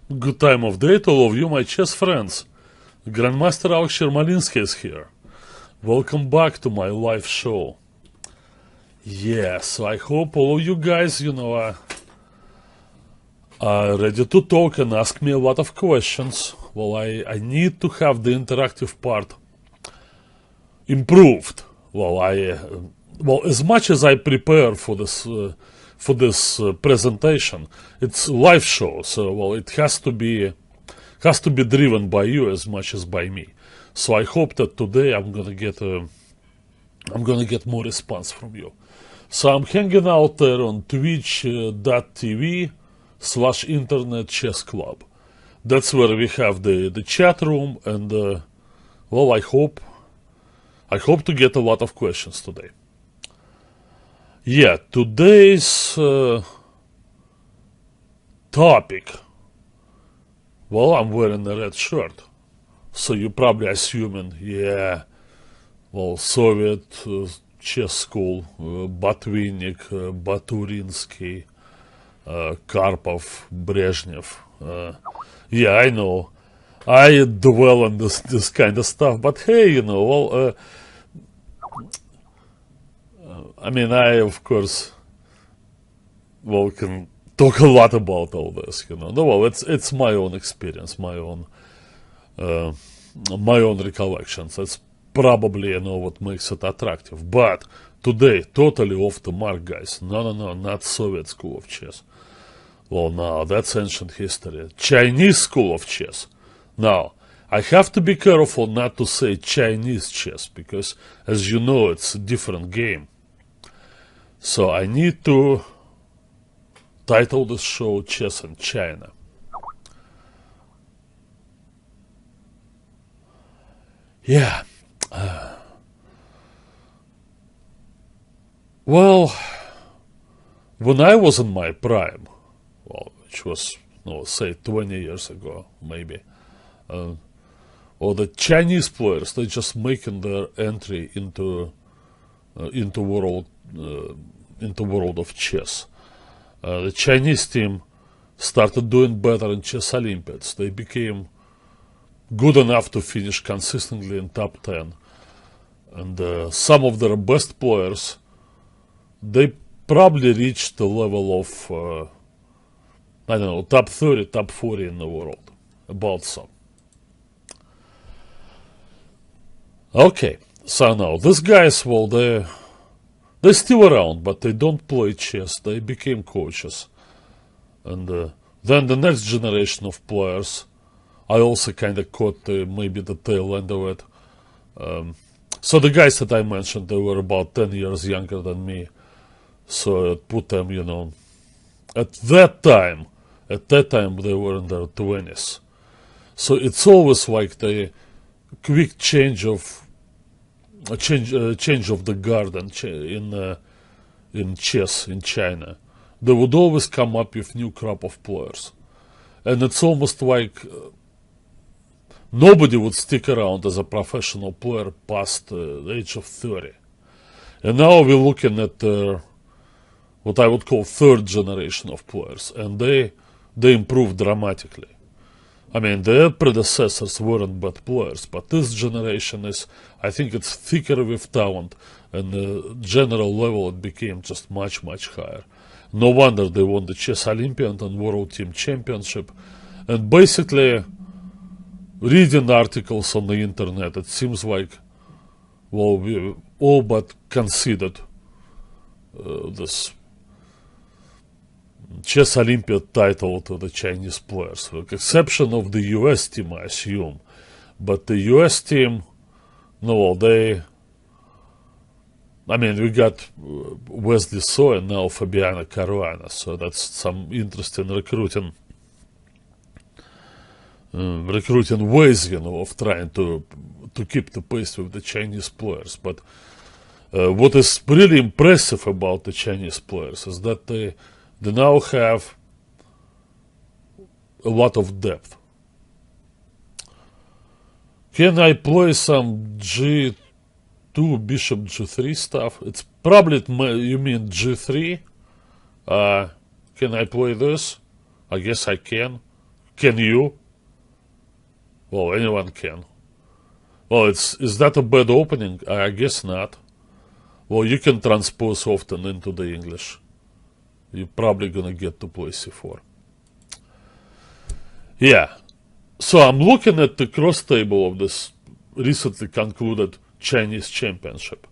Good time of day to all of you, my chess friends. Grandmaster Yermolinsky is here. Welcome back to my live show. Yes, I hope all of you guys, are ready to talk and ask me a lot of questions. Well, I need to have the interactive part improved. Well, as much as I prepare for this presentation, it's a live show, so it has to be driven by you as much as by me. So I hope that today I'm gonna get more response from you. So I'm hanging out there on twitch.tv/internet chess club. That's where we have the chat room, and I hope to get a lot of questions today. Yeah, today's topic. Well, I'm wearing a red shirt, so you're probably assuming, Soviet chess school, Botvinnik, Baturinsky, Karpov, Brezhnev. I know. I dwell on this kind of stuff, but hey, I, of course, can talk a lot about all this, it's my own experience, my own recollections. That's probably, what makes it attractive. But today, totally off the mark, guys. No, not Soviet school of chess. Well, no, that's ancient history. Chinese school of chess. Now, I have to be careful not to say Chinese chess, because, as you know, it's a different game. So I need to title this show Chess in China. Yeah. When I was in my prime, which was, say 20 years ago, maybe, or the Chinese players, they just making their entry into world of chess. The Chinese team started doing better in chess Olympiads. They became good enough to finish consistently in top 10. And some of their best players, they probably reached the level of, top 30, top 40 in the world. About some. Okay, so now, these guys, they're still around, but they don't play chess. They became coaches. And then the next generation of players, I also kind of caught maybe the tail end of it. So the guys that I mentioned, they were about 10 years younger than me. So it put them, at that time they were in their 20s. So it's always like the quick change of the guard in chess in China. They would always come up with new crop of players, and it's almost like nobody would stick around as a professional player past the age of 30. And now we're looking at what I would call third generation of players, and they improved dramatically. Their predecessors weren't bad players, but this generation I think it's thicker with talent, and the general level it became just much, much higher. No wonder they won the Chess Olympiad and World Team Championship. And basically, reading articles on the internet, it seems like, we all but conceded this Chess Olympiad title to the Chinese players, with the exception of the US team, I assume. But the US team, we got Wesley So and now Fabiana Caruana, so that's some interesting recruiting ways, of trying to keep the pace with the Chinese players. But what is really impressive about the Chinese players is that they now have a lot of depth. Can I play some G2 bishop G3 stuff? It's probably, you mean G3? Can I play this? I guess I can. Can you? Well, anyone can. Well, is that a bad opening? I guess not. Well, you can transpose often into the English. You're probably gonna get to play c4. Yeah. So I'm looking at the cross table of this recently concluded Chinese championship.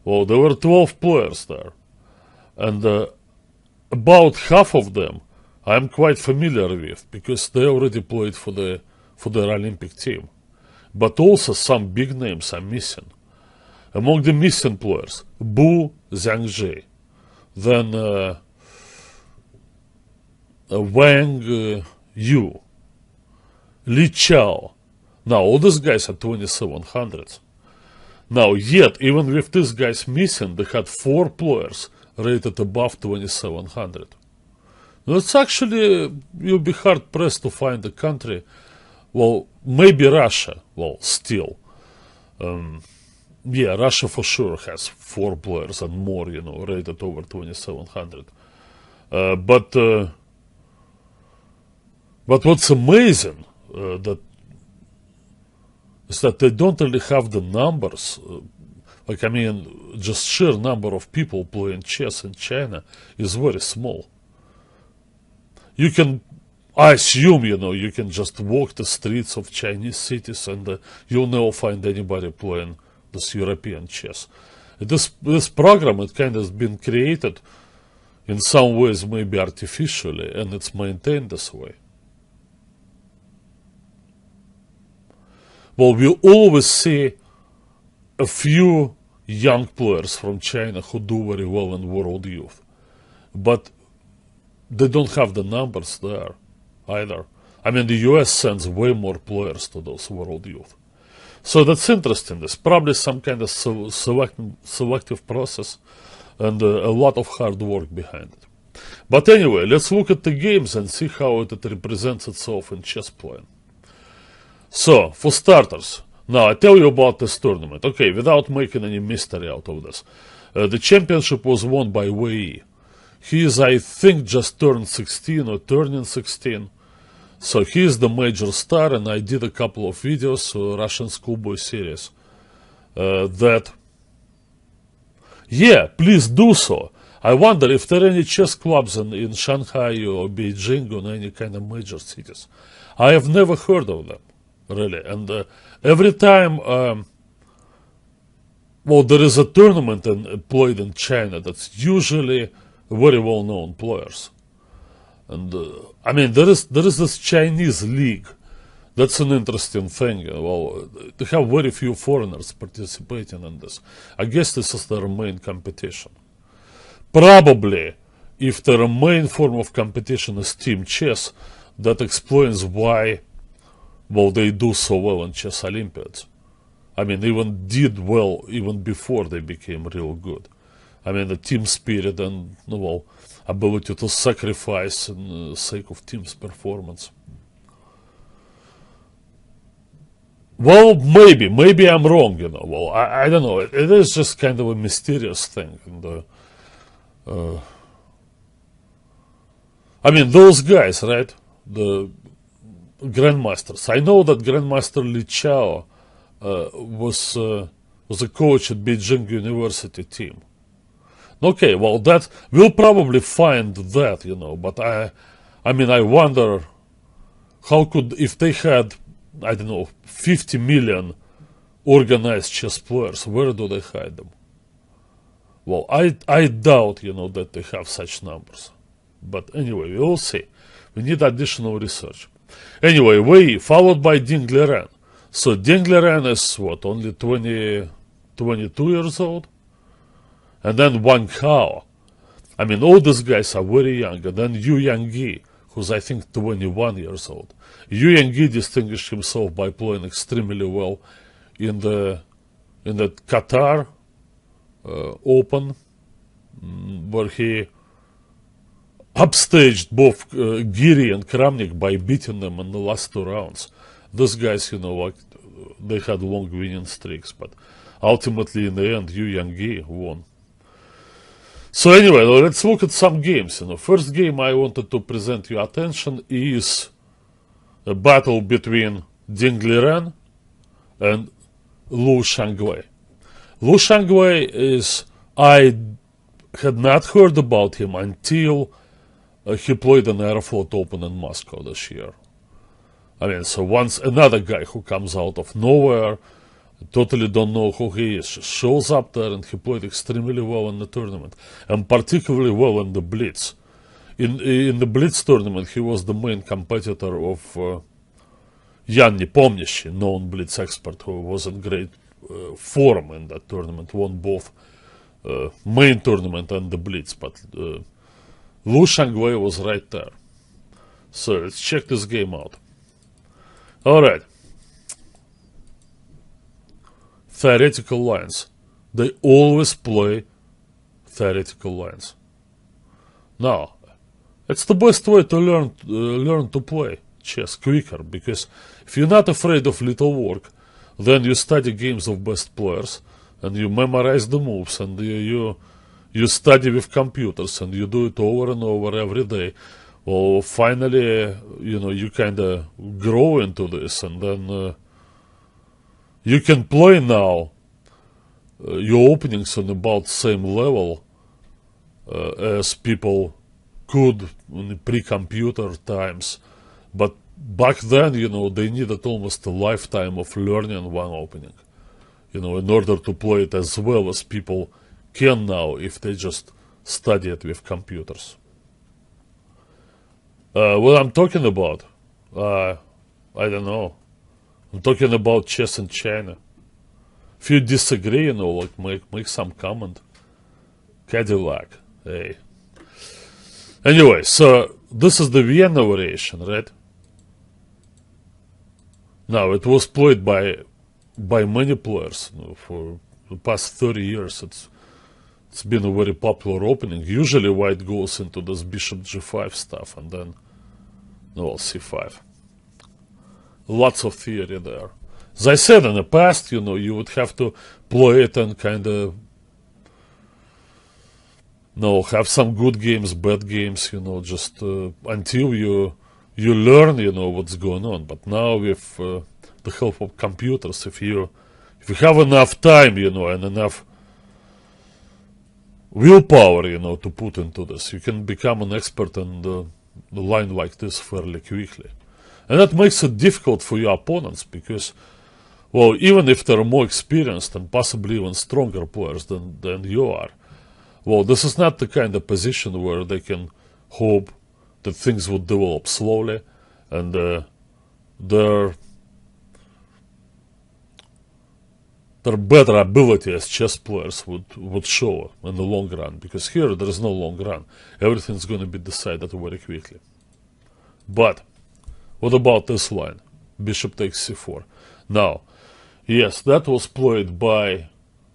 Well, there were 12 players there. And about half of them I'm quite familiar with because they already played for their Olympic team. But also some big names are missing. Among the missing players, Bu Zhangzhi, then Wang Yu, Li Chao. Now, all these guys are 2700s. Now, yet, even with these guys missing, they had 4 players rated above 2700. Now, it's actually, you'll be hard pressed to find a country, well, maybe Russia, well, still. Yeah, Russia for sure has 4 players and more, rated over 2700. But what's amazing is that they don't really have the numbers. Just sheer number of people playing chess in China is very small. I assume, you can just walk the streets of Chinese cities and you'll never find anybody playing this European chess. This program, it kind of has been created in some ways maybe artificially, and it's maintained this way. Well, we always see a few young players from China who do very well in World Youth, but they don't have the numbers there either. The US sends way more players to those World Youth. So that's interesting. There's probably some kind of selective process and a lot of hard work behind it. But anyway, let's look at the games and see how it represents itself in chess playing. So, for starters, now I tell you about this tournament. Okay, without making any mystery out of this. The championship was won by Wei. He is, I think, just turned 16 or turning 16. So he is the major star, and I did a couple of videos, Russian Schoolboy series, yeah, please do so. I wonder if there are any chess clubs in Shanghai or Beijing or any kind of major cities. I have never heard of them, really. And every time, there is a tournament played in China that's usually very well-known players. And there is this Chinese league. That's an interesting thing. Well, they have very few foreigners participating in this. I guess this is their main competition. Probably, if their main form of competition is team chess, that explains why, they do so well in chess Olympiads. Even did well even before they became real good. The team spirit and, ability to sacrifice in the sake of team's performance. Well, maybe I'm wrong, I don't know. It is just kind of a mysterious thing. And those guys, right? The grandmasters. I know that Grandmaster Li Chao was a coach at Beijing University team. Okay, that we'll probably find that, but I wonder how if they had, 50 million organized chess players, where do they hide them? Well, I doubt, that they have such numbers. But anyway, we'll see. We need additional research. Anyway, Wei, followed by Ding Liren. So Ding Liren is only 22 years old? And then Wang Hao. All these guys are very young. And then Yu Yangyi, who's I think 21 years old. Yu Yangyi distinguished himself by playing extremely well in the Qatar Open, where he upstaged both Giri and Kramnik by beating them in the last 2 rounds. Those guys, they had long winning streaks, but ultimately in the end, Yu Yangyi won. So anyway, let's look at some games. First game I wanted to present your attention is a battle between Ding Liren and Lu Shangwei. Lu Shangwei is, I had not heard about him until he played an Aeroflot Open in Moscow this year. I mean, so once another guy who comes out of nowhere, totally don't know who he is, shows up there, and he played extremely well in the tournament, and particularly well in the Blitz. In the Blitz tournament, he was the main competitor of Yan Nepomniachtchi, known Blitz expert, who was in great form in that tournament, won both main tournament and the Blitz, but Lu Shangwei was right there. So let's check this game out. Alright. Theoretical lines. They always play theoretical lines. Now, it's the best way to learn to play chess quicker, because if you're not afraid of little work, then you study games of best players, and you memorize the moves, and you study with computers, and you do it over and over every day. Well, finally, you kind of grow into this, and then you can play now your openings on about the same level as people could in the pre-computer times. But back then, they needed almost a lifetime of learning one opening, in order to play it as well as people can now if they just study it with computers. What I'm talking about, I don't know. I'm talking about chess in China. If you disagree, make some comment. Cadillac, hey. Anyway, so this is the Vienna variation, right? Now, it was played by many players for the past 30 years. It's been a very popular opening. Usually white goes into this bishop g5 stuff, and then, c5. Lots of theory there. As I said in the past, you would have to play it and kind of, have some good games, bad games, just until you learn, what's going on. But now with the help of computers, if you have enough time, and enough willpower, to put into this, you can become an expert in the line like this fairly quickly. And that makes it difficult for your opponents because, well, even if they're more experienced and possibly even stronger players than you are, well, this is not the kind of position where they can hope that things would develop slowly and their better ability as chess players would show in the long run, because here there is no long run. Everything's going to be decided very quickly. But what about this line? Bishop takes c4. Now, yes, that was played by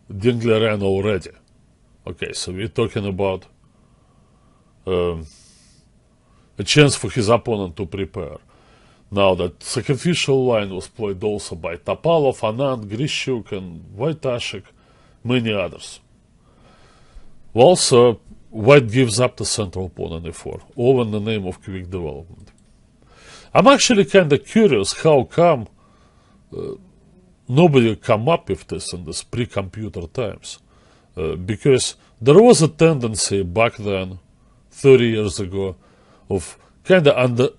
Ding Liren already. Okay, so we're talking about a chance for his opponent to prepare. Now, that sacrificial line was played also by Topalov, Anand, Grishuk, and Wojtaszek, many others. Well, so white gives up the central pawn on e4, all in the name of quick development. I'm actually kind of curious how come nobody come up with this in this pre-computer times. Because there was a tendency back then, 30 years ago, of kind of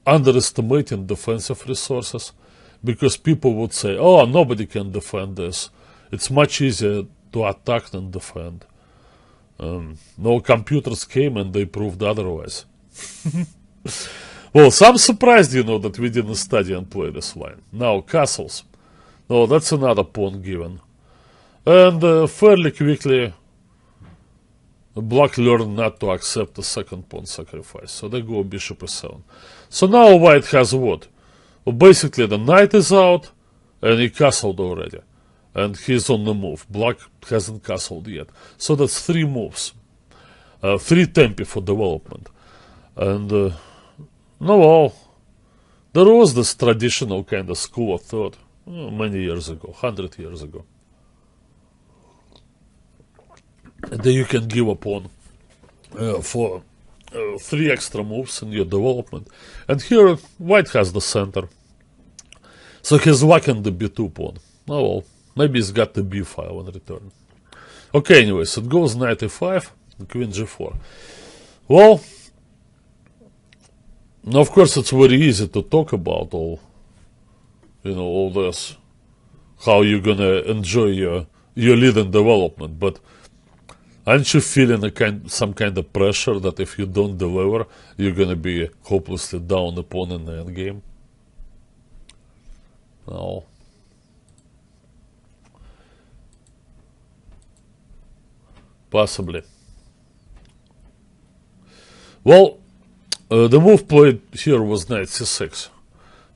underestimating defensive resources, because people would say, oh, nobody can defend this. It's much easier to attack than defend. No, computers came and they proved otherwise. Well, so I'm surprised, that we didn't study and play this line. Now, castles. No, that's another pawn given. And fairly quickly, black learned not to accept the second pawn sacrifice. So they go bishop e7. So now white has what? Well, basically the knight is out, and he castled already. And he's on the move. Black hasn't castled yet. So that's 3 moves. 3 tempi for development. And, well, there was this traditional kind of school of thought many years ago, 100 years ago. And then you can give a pawn for 3 extra moves in your development. And here, white has the center. So he's lacking the b2 pawn. Oh well, maybe he's got the b file in return. Okay, anyways, it goes knight e5, queen g4. Well, now of course it's very easy to talk about all this, how you're gonna enjoy your lead in development, but aren't you feeling some kind of pressure that if you don't deliver, you're gonna be hopelessly down a pawn in the endgame? No. Possibly. Well, the move played here was knight c6.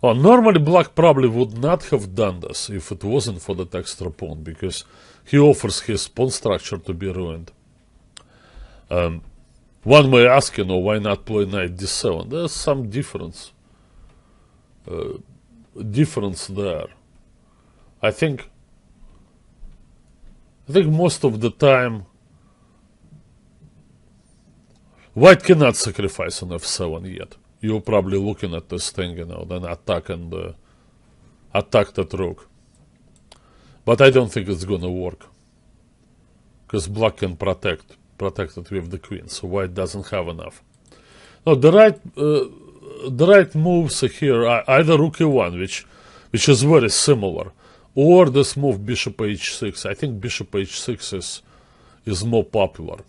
Well, normally black probably would not have done this if it wasn't for that extra pawn, because he offers his pawn structure to be ruined. One may ask, why not play knight d7? There's some difference there. I think most of the time white cannot sacrifice on f7 yet. You're probably looking at this thing, then attack that rook. But I don't think it's gonna work, because black can protect it with the queen, so white doesn't have enough. Now the right moves are here are either rook e1, which is very similar, or this move bishop h6. I think bishop h6 is more popular.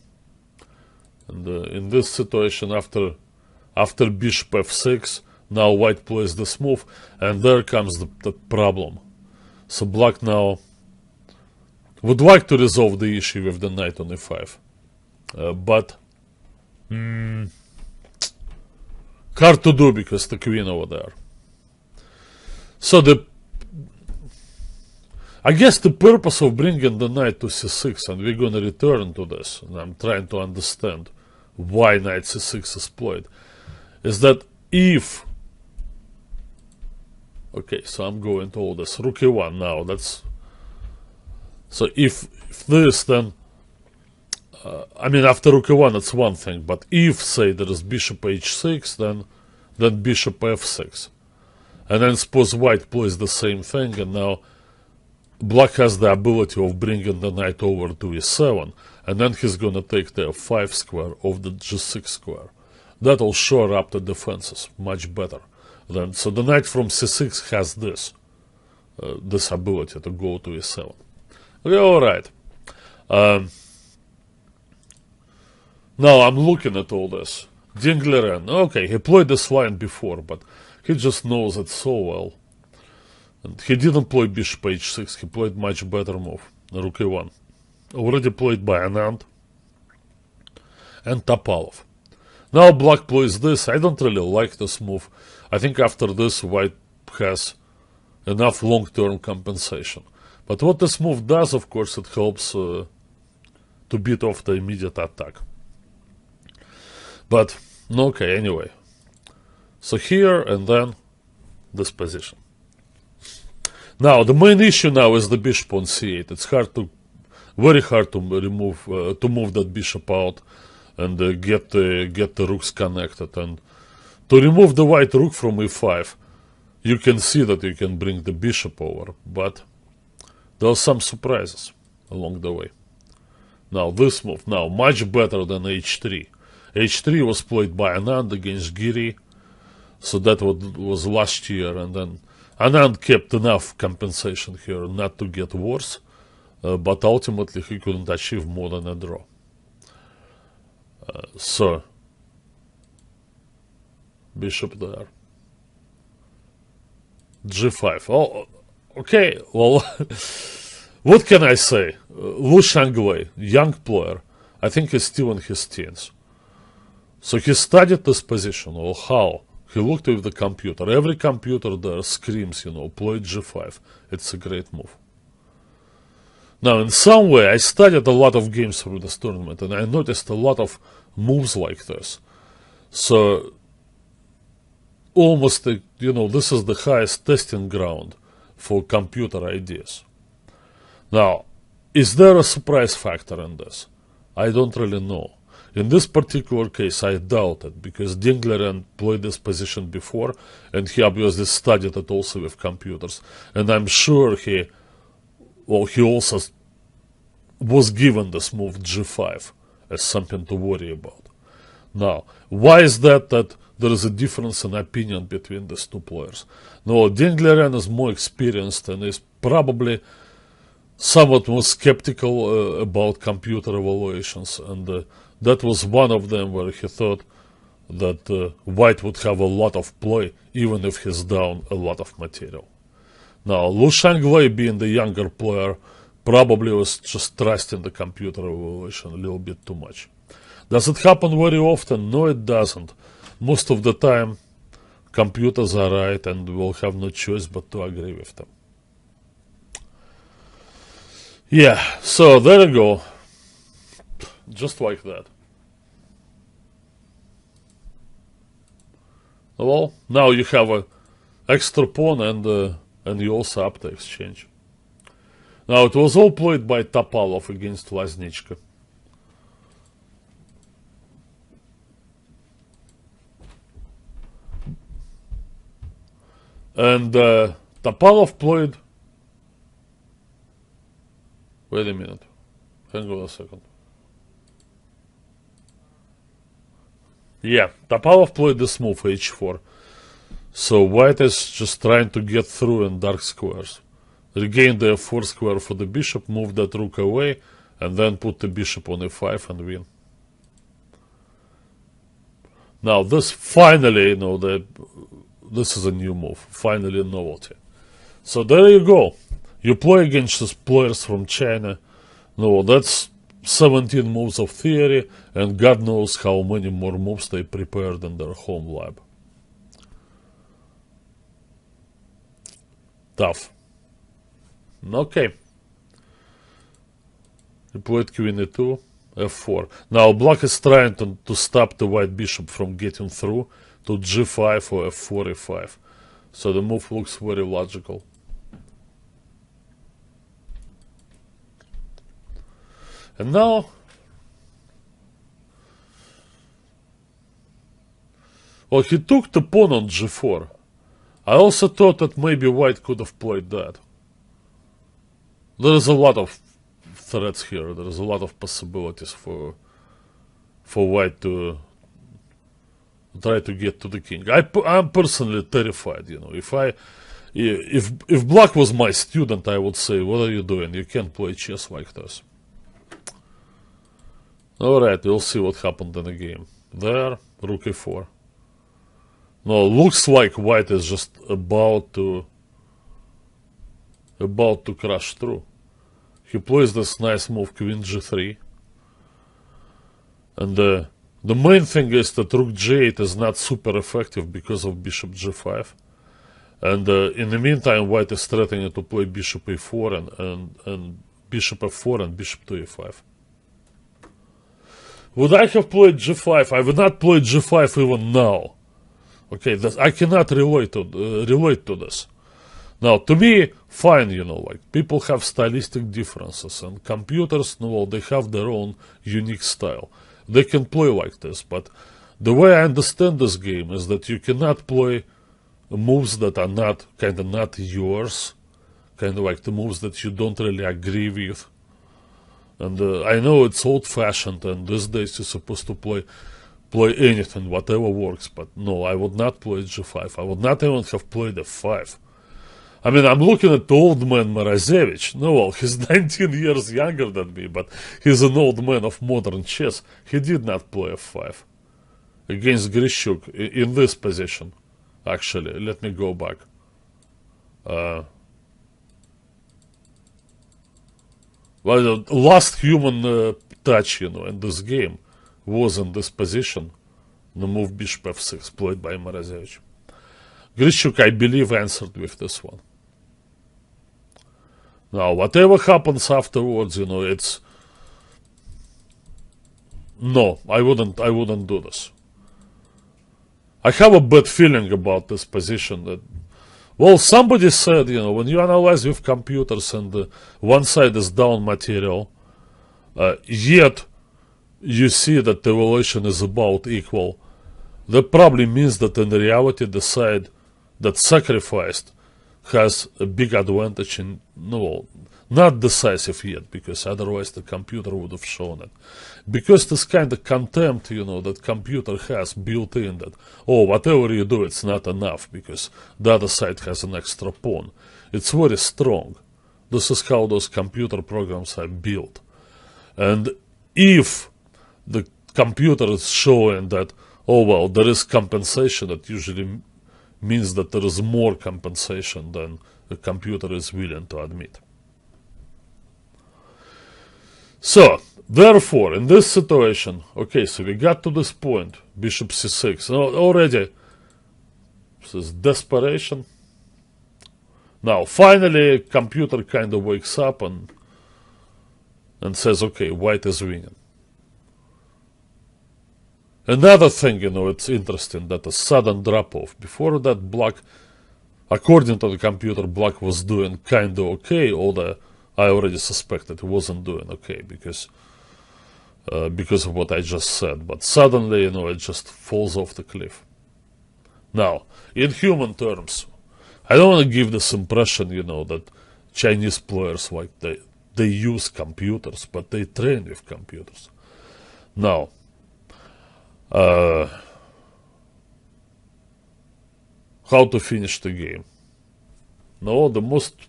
And in this situation, after bishop f6, now white plays this move, and there comes the problem. So black now would like to resolve the issue with the knight on e5, but hard to do because the queen over there. So I guess the purpose of bringing the knight to c6, and we're going to return to this, and I'm trying to understand why knight c6 is played, is that if... Okay, so I'm going to all this. Rook e1 now, so if this, then... after rook e1 it's one thing, but if, say, there is bishop h6, then bishop f6. And then suppose white plays the same thing, and now black has the ability of bringing the knight over to e7, and then he's going to take the f5 square of the g6 square. That will shore up the defenses much better. So the knight from c6 has this ability to go to e7. Okay, alright. Now I'm looking at all this. Dingleren, okay, he played this line before, but he just knows it so well. And he didn't play bishop h6, he played much better move, rook e1. Already played by Anand and Topalov. Now black plays this. I don't really like this move. I think after this white has enough long-term compensation. But what this move does, of course, it helps to beat off the immediate attack. But, okay, anyway. So here and then this position. Now, the main issue now is the bishop on c8. It's very hard to move that bishop out and get the rooks connected. And to remove the white rook from e5, you can see that you can bring the bishop over, but there are some surprises along the way. Now, this move, now much better than h3. h3 was played by Anand against Giri, so that was last year, and then Anand kept enough compensation here not to get worse, but ultimately he couldn't achieve more than a draw. So, bishop there. g5. Oh, okay, well, what can I say? Lu Shanglei, young player, I think he's still in his teens. So he studied this position, or how? He looked with the computer. Every computer there screams, play g5. It's a great move. Now, in some way, I studied a lot of games through this tournament, and I noticed a lot of moves like this. So, almost, this is the highest testing ground for computer ideas. Now, is there a surprise factor in this? I don't really know. In this particular case, I doubt it, because Dingleren played this position before, and he obviously studied it also with computers. And I'm sure he also was given this move G5 as something to worry about. Now, why is that there is a difference in opinion between these two players? No, Dingleren is more experienced and is probably somewhat more skeptical about computer evaluations, and that was one of them where he thought that White would have a lot of play even if he's down a lot of material. Now, Lu Shanglei, being the younger player, probably was just trusting the computer evaluation a little bit too much. Does it happen very often? No, it doesn't. Most of the time, computers are right, and we'll have no choice but to agree with them. Yeah, so there you go. Just like that. Well, now you have an extra pawn, and you also up to exchange. Now, it was all played by Topalov against Laznichka. And Topalov played... Wait a minute. Hang on a second. Yeah, Topalov played this move, h4. So White is just trying to get through in dark squares. Regain the f4 square for the bishop, move that rook away, and then put the bishop on e5 and win. Now this finally, this is a new move. Finally a novelty. So there you go. You play against these players from China. No, that's 17 moves of theory, and God knows how many more moves they prepared in their home lab. Tough. Okay. You played queen e2, f4. Now black is trying to stop the white bishop from getting through to g5 or f4, e5. So the move looks very logical. And now, well, he took the pawn on g4. I also thought that maybe white could have played that. There is a lot of threats here. There is a lot of possibilities for white to try to get to the king. I'm personally terrified. If black was my student, I would say, "What are you doing? You can't play chess like this." Alright, we'll see what happened in the game. There, rook e4. No, looks like white is just about to crash through. He plays this nice move, queen g3. And the main thing is that rook g8 is not super effective because of bishop g5. And in the meantime, white is threatening to play bishop e4 and bishop f4 and bishop to e5. Would I have played g5? I would not play g5 even now. Okay, I cannot relate to this. Now, to me, fine, like people have stylistic differences, and computers, they have their own unique style. They can play like this, but the way I understand this game is that you cannot play moves that are not yours, kind of like the moves that you don't really agree with. And I know it's old-fashioned, and these days you're supposed to play anything, whatever works. But no, I would not play g5. I would not even have played f5. I mean, I'm looking at the old man Morozevich. No, well, he's 19 years younger than me, but he's an old man of modern chess. He did not play f5 against Grishuk in this position. Actually, let me go back. Well, the last human touch, in this game was in this position. The move bishop f6 played by Morozevich. Grishuk, I believe, answered with this one. Now, whatever happens afterwards, it's... No, I wouldn't do this. I have a bad feeling about this position that... Well, somebody said, when you analyze with computers and one side is down material, yet you see that the evaluation is about equal, that probably means that in reality the side that sacrificed has a big advantage in, no, not decisive yet, because otherwise the computer would have shown it. Because this kind of contempt, that computer has built in that, oh, whatever you do, it's not enough, because the other side has an extra pawn. It's very strong. This is how those computer programs are built. And if the computer is showing that, oh, well, there is compensation, that usually means that there is more compensation than the computer is willing to admit. So, therefore, in this situation, okay, so we got to this point, bishop c6. Now, already, this is desperation. Now, finally, computer kind of wakes up and says, okay, white is winning. Another thing, it's interesting that a sudden drop-off. Before that, black, according to the computer, black was doing kind of okay, although I already suspected he wasn't doing okay because of what I just said. But suddenly, it just falls off the cliff. Now, in human terms, I don't want to give this impression, that Chinese players, like, they use computers, but they train with computers. Now, how to finish the game? No, the most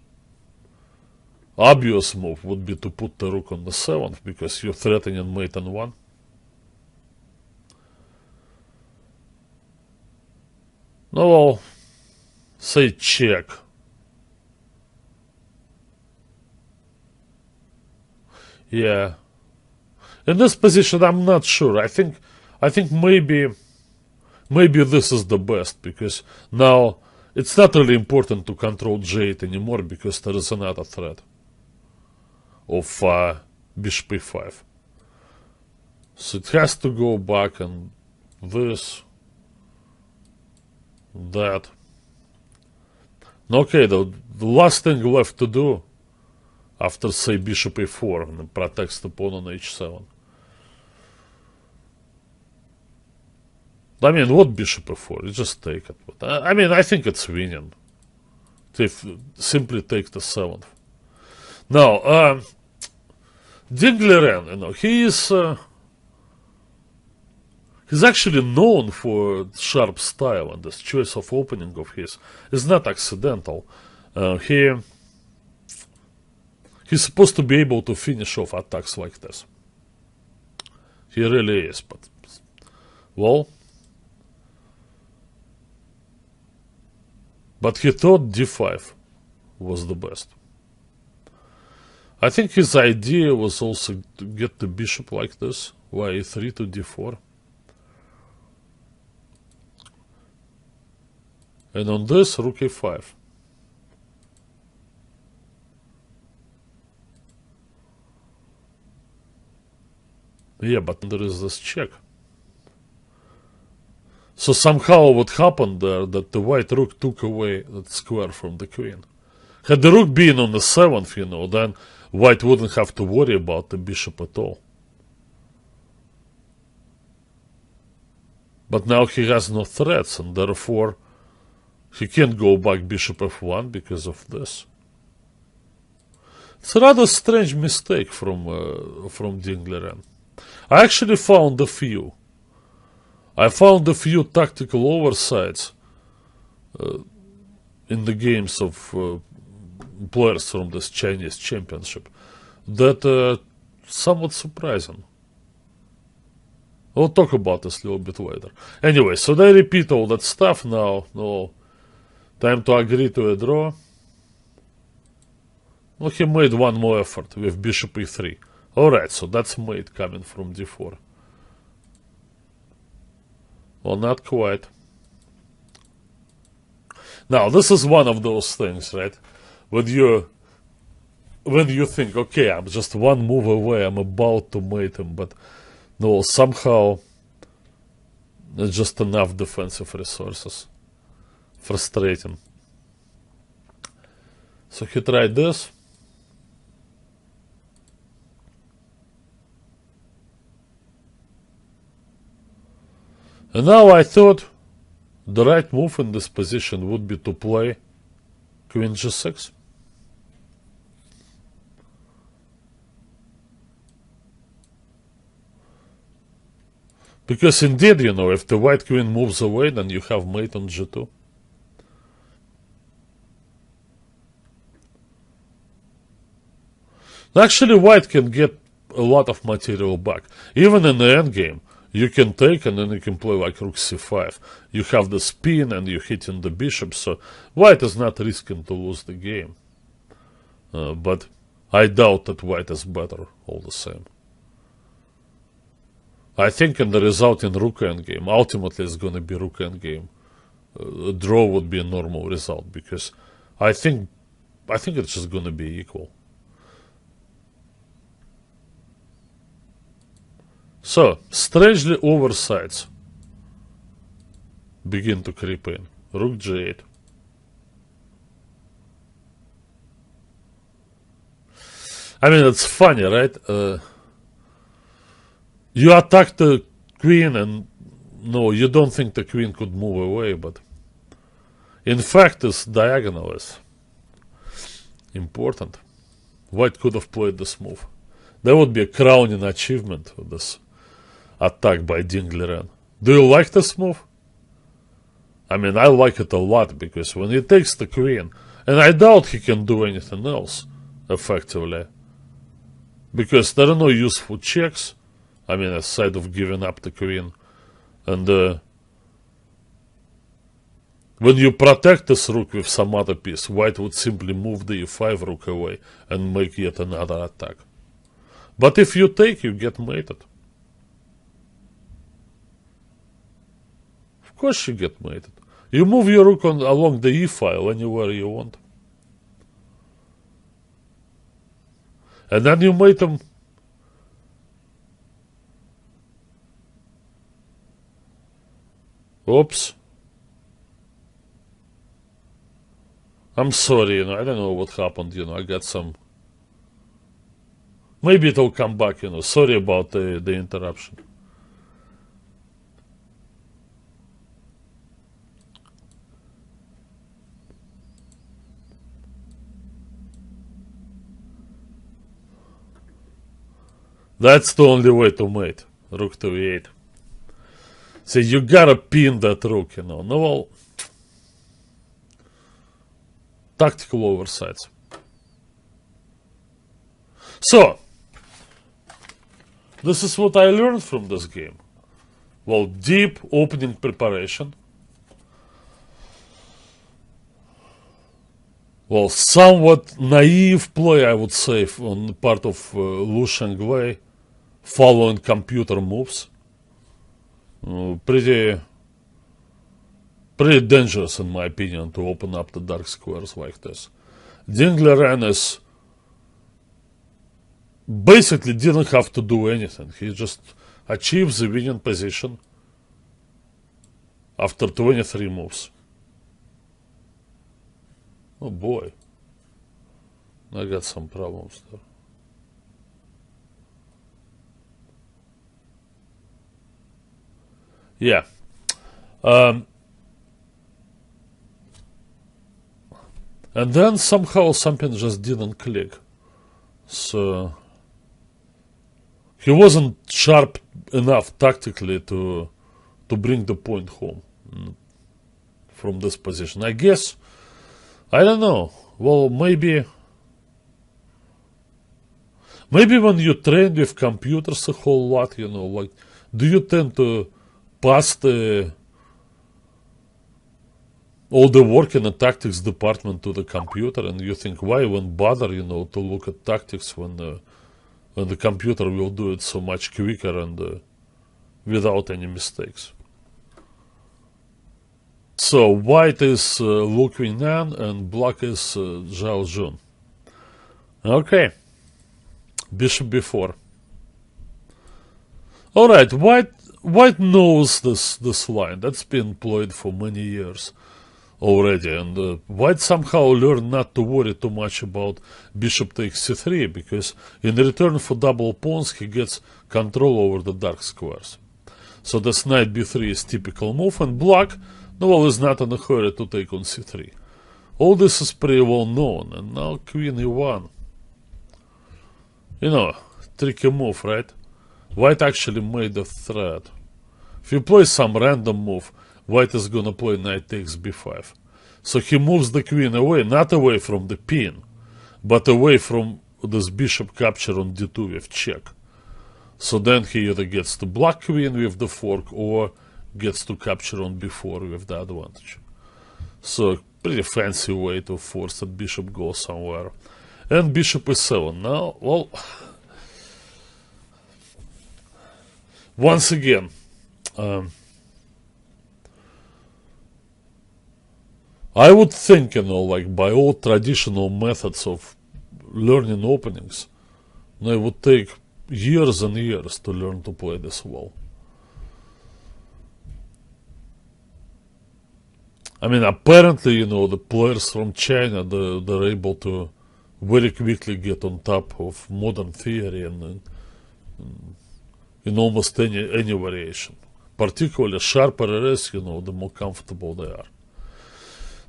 obvious move would be to put the rook on the 7th, because you're threatening mate n1. No, well, say check. Yeah. In this position, I'm not sure. I think maybe this is the best, because now it's not really important to control J8 anymore, because there is another threat of bishop e5. So it has to go back and this, that. Okay, the last thing left to do after, say, bishop e4 and protects the pawn on h7. I mean, what bishop e4? You just take it. But I think it's winning. Simply take the 7th. Now, Dingleren, he's actually known for sharp style, and this choice of opening of his is not accidental. He's supposed to be able to finish off attacks like this. He really is, but, well, but he thought d5 was the best. I think his idea was also to get the bishop like this, y3 to d4. And on this, rook e5. Yeah, but there is this check. So somehow what happened there, that the white rook took away that square from the queen. Had the rook been on the 7th, then white wouldn't have to worry about the bishop at all. But now he has no threats, and therefore he can't go back bishop f1 because of this. It's a rather strange mistake from Dingleren. I actually found a few. I found a few tactical oversights in the games of players from this Chinese championship that somewhat surprising. We'll talk about this a little bit later. Anyway, so they repeat all that stuff now. No, time to agree to a draw. Well, he made one more effort with bishop e3. Alright, so that's mate coming from d4. Well, not quite. Now, this is one of those things, right? When you think, okay, I'm just one move away, I'm about to mate him, but no, somehow it's just enough defensive resources. Frustrating. So he tried this. And now I thought the right move in this position would be to play Queen G6. Because indeed, if the white queen moves away, then you have mate on G2. Actually, white can get a lot of material back. Even in the endgame, you can take and then you can play like rook c5. You have the spin and you're hitting the bishop, so white is not risking to lose the game. But I doubt that white is better all the same. I think in the result in rook endgame, ultimately it's going to be rook endgame. A draw would be a normal result, because I think it's just going to be equal. So, strangely oversides begin to creep in. Rook g8. I mean, it's funny, right? You attack the queen and no, you don't think the queen could move away, but in fact this diagonal is important. White could have played this move. That would be a crowning achievement of this attack by Dingleren. Do you like this move? I mean, I like it a lot, because when he takes the queen, and I doubt he can do anything else effectively, because there are no useful checks, I mean, aside of giving up the queen. And when you protect this rook with some other piece, white would simply move the e5 rook away and make yet another attack. But if you take, you get mated. Of course you get mated. You move your rook along the e-file anywhere you want. And then you mate him. Oops. I'm sorry, I don't know what happened, I got some... Maybe it'll come back, sorry about the interruption. That's the only way to mate. Rook to e8. So you gotta pin that rook, No, well, tactical oversights. So, this is what I learned from this game. Well, deep opening preparation. Well, somewhat naive play, I would say, on the part of Lu Shenglei, following computer moves. Pretty dangerous, in my opinion, to open up the dark squares like this. Dingleren is basically didn't have to do anything. He just achieved the winning position after 23 moves. Oh boy, I got some problems there. Yeah. And then somehow something just didn't click. So he wasn't sharp enough tactically to bring the point home from this position. I guess, I don't know. Well, maybe when you train with computers a whole lot, like, do you tend to pass all the work in the tactics department to the computer, and you think, why even bother, to look at tactics when the computer will do it so much quicker and without any mistakes. So white is Lu Qingnan and black is Zhao Jun. Okay, bishop b4. All right, white knows this line. That's been employed for many years already, and white somehow learned not to worry too much about bishop takes c3, because in return for double pawns he gets control over the dark squares. So this knight b3 is typical move, and black, no, well, is not in a hurry to take on c3. All this is pretty well known, and now queen e1. You know, tricky move, right? White actually made a threat. If you play some random move, white is gonna play knight takes b5. So he moves the queen away, not away from the pin, but away from this bishop capture on d2 with check. So then he either gets to block queen with the fork or gets to capture on b4 with the advantage. So pretty fancy way to force that bishop go somewhere. And bishop e7. Now, well, once again, I would think, you know, like by all traditional methods of learning openings, you know, it would take years and years to learn to play this well. I mean, apparently, you know, the players from China, they're able to very quickly get on top of modern theory and in almost any variation. Particularly sharper it is, you know, the more comfortable they are.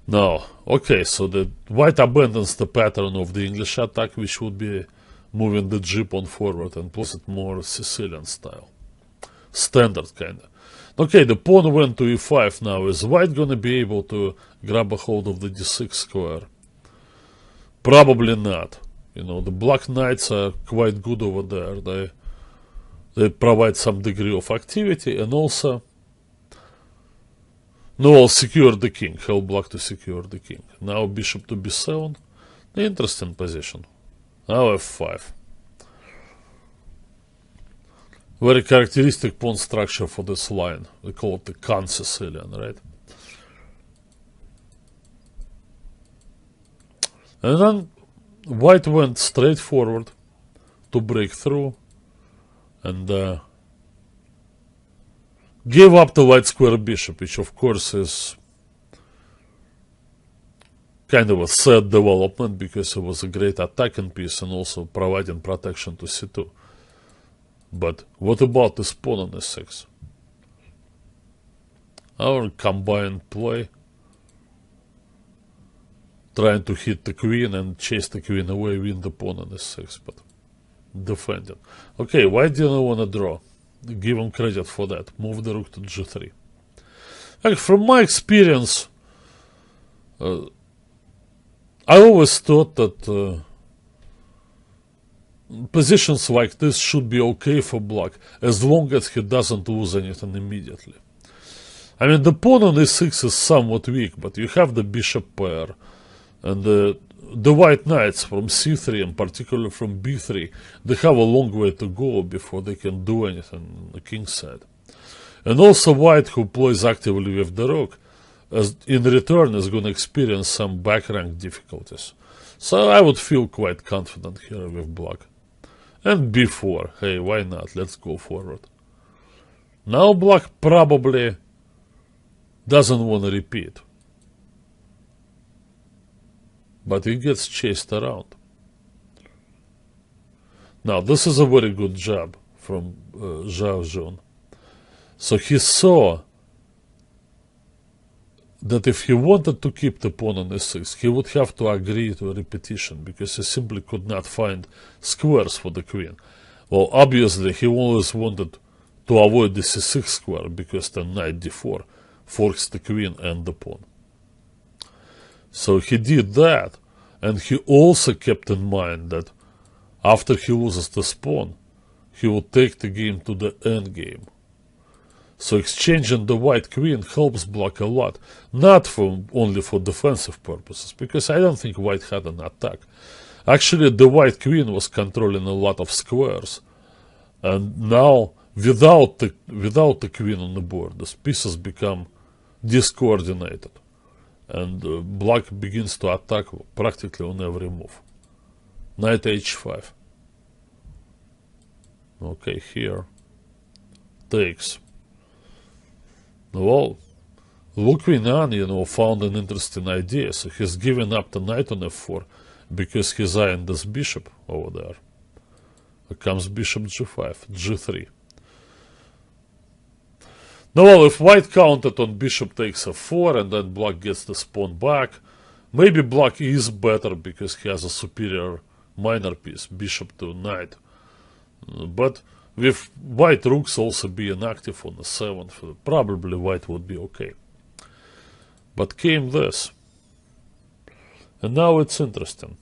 Now, okay, so the white abandons the pattern of the English attack, which would be moving the g pawn forward and plus it more Sicilian style. Standard, kind of. Okay, the pawn went to e5 now. Is white gonna be able to grab a hold of the d6 square? Probably not. You know, the black knights are quite good over there. They provide some degree of activity and also, no, I'll secure the king. Help black to secure the king. Now bishop to b7. Interesting position. Now f5. Very characteristic pawn structure for this line. We call it the Khan Sicilian, right? And then white went straight forward to break through and gave up the white square bishop, which of course is kind of a sad development because it was a great attacking piece and also providing protection to c2. But what about this pawn on e6? Our combined play, trying to hit the queen and chase the queen away, win the pawn on e6, but defending. Okay, white didn't want to draw. Give him credit for that. Move the rook to g3. Like, from my experience, I always thought that positions like this should be okay for black as long as he doesn't lose anything immediately. I mean, the pawn on e6 is somewhat weak, but you have the bishop pair and the white knights from c3 and particularly from b3, they have a long way to go before they can do anything on the king's side. And also white, who plays actively with the rook, as in return is going to experience some back rank difficulties. So I would feel quite confident here with black. And b4, hey, why not? Let's go forward. Now black probably doesn't want to repeat. But he gets chased around. Now, this is a very good job from Zhao Zhun. So he saw that if he wanted to keep the pawn on e6, he would have to agree to a repetition because he simply could not find squares for the queen. Well, obviously, he always wanted to avoid the c6 square because the knight d4 forks the queen and the pawn. So he did that, and he also kept in mind that after he loses this pawn, he will take the game to the endgame. So exchanging the white queen helps black a lot, not only for defensive purposes, because I don't think white had an attack. Actually, the white queen was controlling a lot of squares, and now without the queen on the board, the pieces become discoordinated, and black begins to attack practically on every move. Knight h5. Okay, here takes. Well, Lu Quin'an, found an interesting idea. So he's given up the knight on f4 because he's eyeing this bishop over there. Here comes bishop g5, g3. Now, well, if white counted on bishop takes f4 and then black gets the pawn back, maybe black is better because he has a superior minor piece, bishop to knight. But with white rooks also being active on the 7th, probably white would be okay. But came this. And now it's interesting.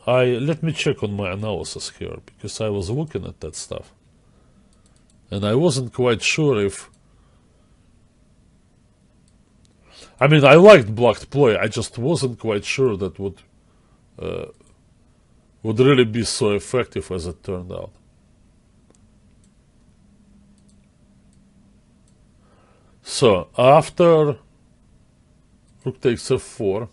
Let me check on my analysis here, because I was looking at that stuff. And I wasn't quite sure if... I mean, I liked black's play, I just wasn't quite sure that would really be so effective as it turned out. So, after rook takes f4,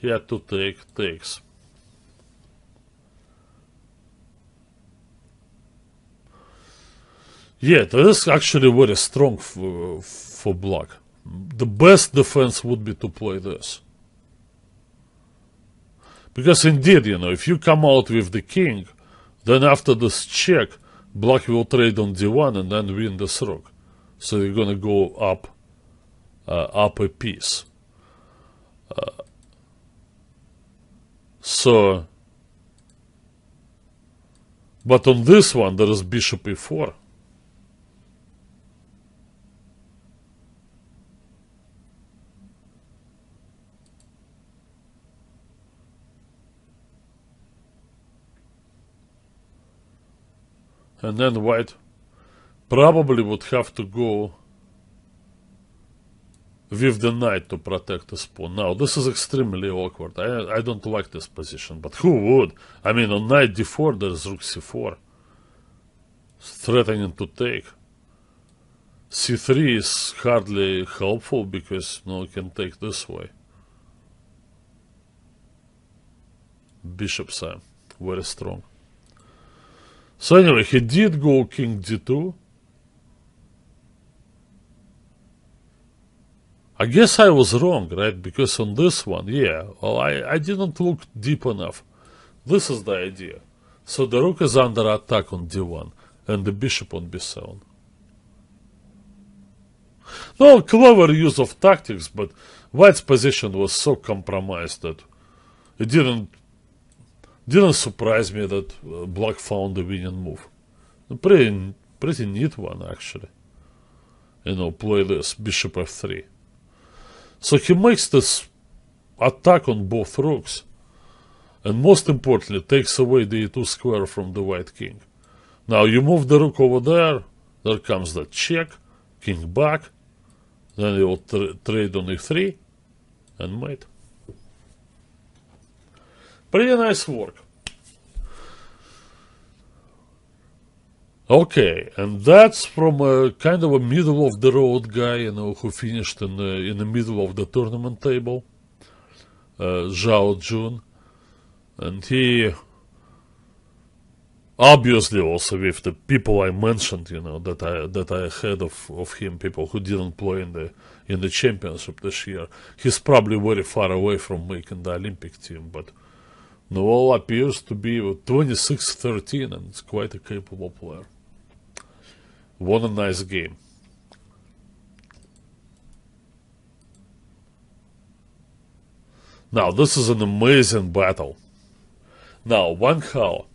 he had to takes. Yeah, this is actually very strong for black. The best defense would be to play this. Because indeed, if you come out with the king, then after this check, black will trade on d1 and then win this rook. So you're going to go up a piece. But on this one, there is bishop e4. And then white probably would have to go with the knight to protect the pawn. Now, this is extremely awkward. I don't like this position, but who would? I mean, on knight d4, there's rook c4. Threatening to take. c3 is hardly helpful because you can take this way. Bishop's very strong. So anyway, he did go king d2. I guess I was wrong, right? Because on this one, yeah, well, I didn't look deep enough. This is the idea. So the rook is under attack on d1 and the bishop on b7. No, clever use of tactics, but white's position was so compromised that it didn't surprise me that black found the winning move. A pretty neat one, actually. Play this bishop f3. So he makes this attack on both rooks, and most importantly, takes away the e2 square from the white king. Now you move the rook over there comes the check, king back, then you will trade on e3, and mate. Pretty nice work. Okay, and that's from a kind of a middle of the road guy, who finished in the middle of the tournament table, Zhao Jun, and he obviously also with the people I mentioned, that I had of him, people who didn't play in the championship this year. He's probably very far away from making the Olympic team, but Noel appears to be 26-13, and it's quite a capable player. What a nice game. Now, this is an amazing battle. Now, Wang Hao.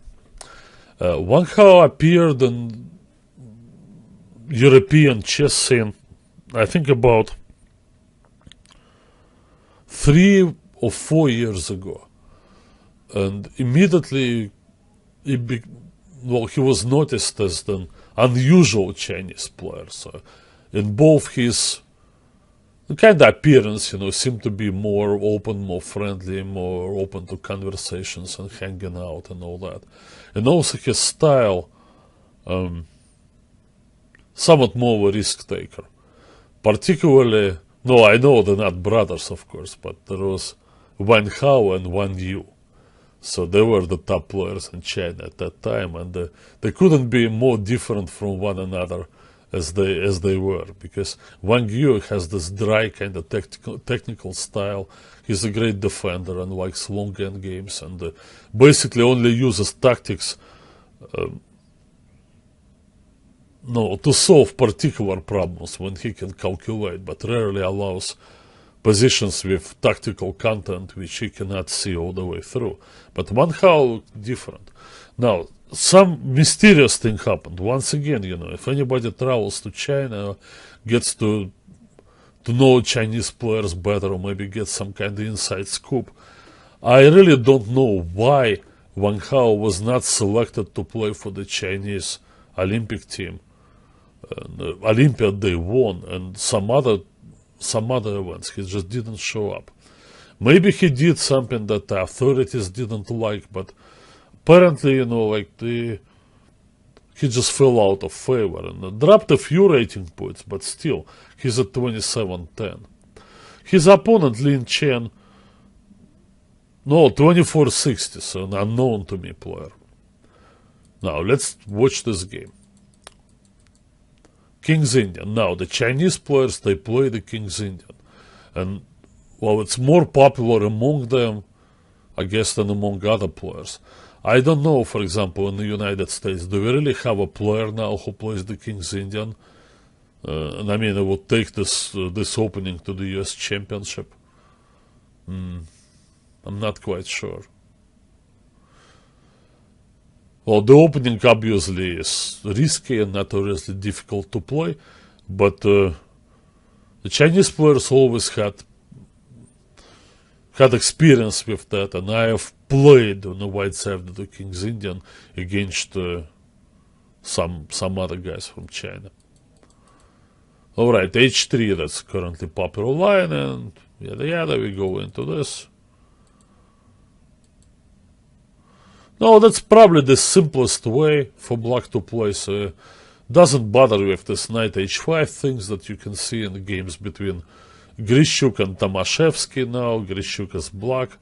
Wang Hao appeared in European chess scene, I think about 3 or 4 years ago. And immediately, he was noticed as an unusual Chinese player. So, in both his kind of appearance, seemed to be more open, more friendly, more open to conversations and hanging out and all that. And also his style, somewhat more of a risk taker. Particularly, I know they're not brothers, of course, but there was Wang Hao and Wang Yu. So they were the top players in China at that time, and they couldn't be more different from one another as they were, because Wang has this dry kind of technical style. He's a great defender and likes long end games, and basically only uses tactics to solve particular problems when he can calculate, but rarely allows positions with tactical content which he cannot see all the way through. But Wang Hao different. Now, some mysterious thing happened. Once again, if anybody travels to China, gets to know Chinese players better, or maybe get some kind of inside scoop, I really don't know why Wang Hao was not selected to play for the Chinese Olympic team. Olympiad they won, and some other events. He just didn't show up. Maybe he did something that the authorities didn't like, but apparently, he just fell out of favor and dropped a few rating points, but still, he's at 27-10. His opponent, Lin Chen, 24-60, so an unknown to me player. Now, let's watch this game. King's Indian. Now, the Chinese players, they play the King's Indian. And, it's more popular among them, I guess, than among other players. I don't know, for example, in the United States, do we really have a player now who plays the King's Indian? And I mean, I would take this opening to the US Championship. I'm not quite sure. Well, the opening obviously is risky and notoriously difficult to play, but the Chinese players always had experience with that, and I have played on the white side of the King's Indian against some other guys from China. Alright, H3, that's currently popular line, and yada, we go into this. No, that's probably the simplest way for black to play, so doesn't bother with this knight h5 things that you can see in the games between Grishuk and Tomaszewski now. Grishuk is black.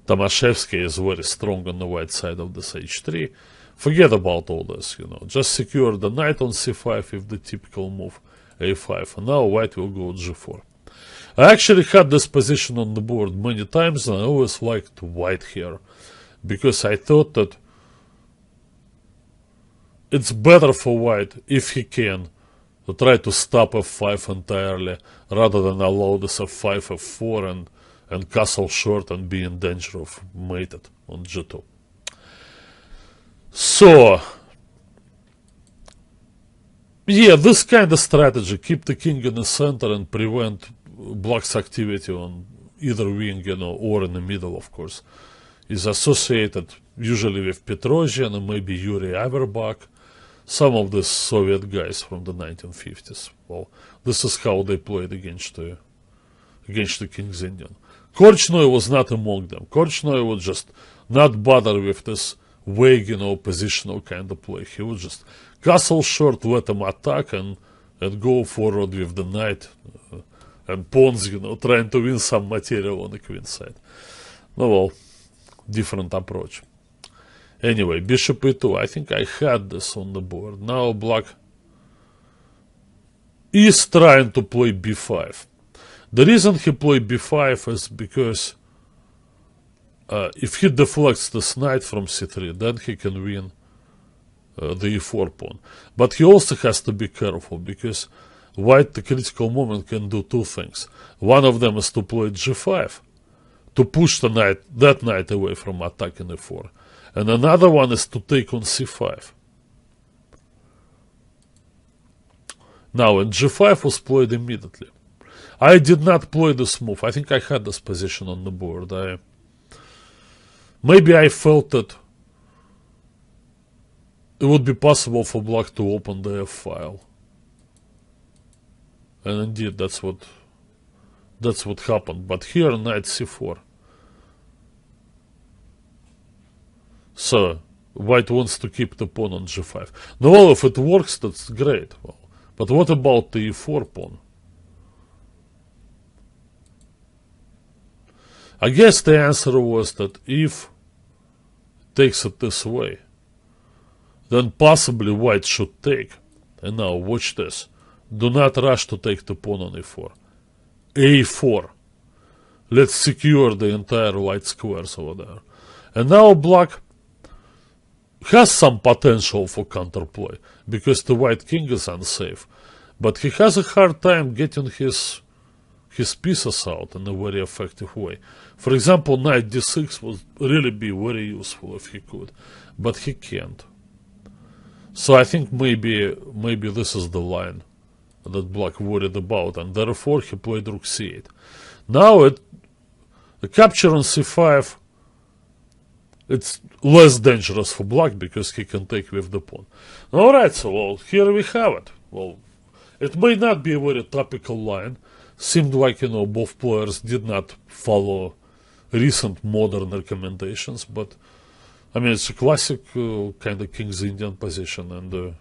Tomaszewski is very strong on the white side of this h3. Forget about all this, Just secure the knight on c5 with the typical move a5. And now white will go g4. I actually had this position on the board many times, and I always liked white here, because I thought that it's better for white, if he can, to try to stop f5 entirely, rather than allow this f5, f4, and castle short and be in danger of mated on g2. So, this kind of strategy, keep the king in the center and prevent black's activity on either wing, or in the middle, of course, is associated usually with Petrosian and maybe Yuri Averbach, some of the Soviet guys from the 1950s. Well, this is how they played against the King's Indian. Korchnoi was not among them. Korchnoi would just not bother with this vague, positional kind of play. He would just castle short, let them attack, and go forward with the knight and pawns, trying to win some material on the queen side. Different approach. Anyway, bishop e2. I think I had this on the board. Now black is trying to play b5. The reason he played b5 is because if he deflects this knight from c3, then he can win the e4 pawn. But he also has to be careful, because white, the critical moment, can do two things. One of them is to play g5, to push that knight away from attacking e4. And another one is to take on c5. Now, and g5 was played immediately. I did not play this move. I think I had this position on the board. Maybe I felt that it would be possible for black to open the f file. And indeed, that's what happened. But here, knight c4. So, white wants to keep the pawn on g5. Now, well, if it works, that's great. Well, but what about the e4 pawn? I guess the answer was that if it takes it this way, then possibly white should take. And now watch this. Do not rush to take the pawn on e4. a4. Let's secure the entire white squares over there. And now black has some potential for counterplay, because the white king is unsafe. But he has a hard time getting his pieces out in a very effective way. For example, knight d6 would really be very useful if he could, but he can't. So I think maybe this is the line that black worried about, and therefore he played rook c8. Now the capture on c5, it's less dangerous for black because he can take with the pawn. Alright, so well, here we have it. Well, it may not be a very topical line. Seemed like, both players did not follow recent modern recommendations, but I mean, it's a classic kind of King's Indian position, and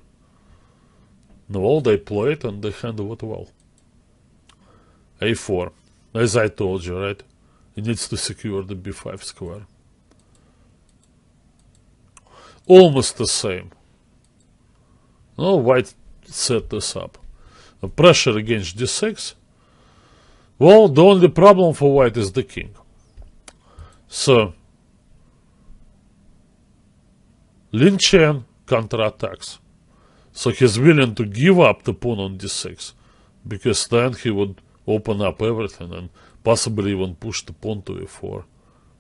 well, they played and they handled it well. a4, as I told you, right? He needs to secure the b5 square. Almost the same. Oh, white set this up. The pressure against d6. Well, the only problem for white is the king. So, Lin Chen counterattacks. So he's willing to give up the pawn on d6, because then he would open up everything and possibly even push the pawn to e4,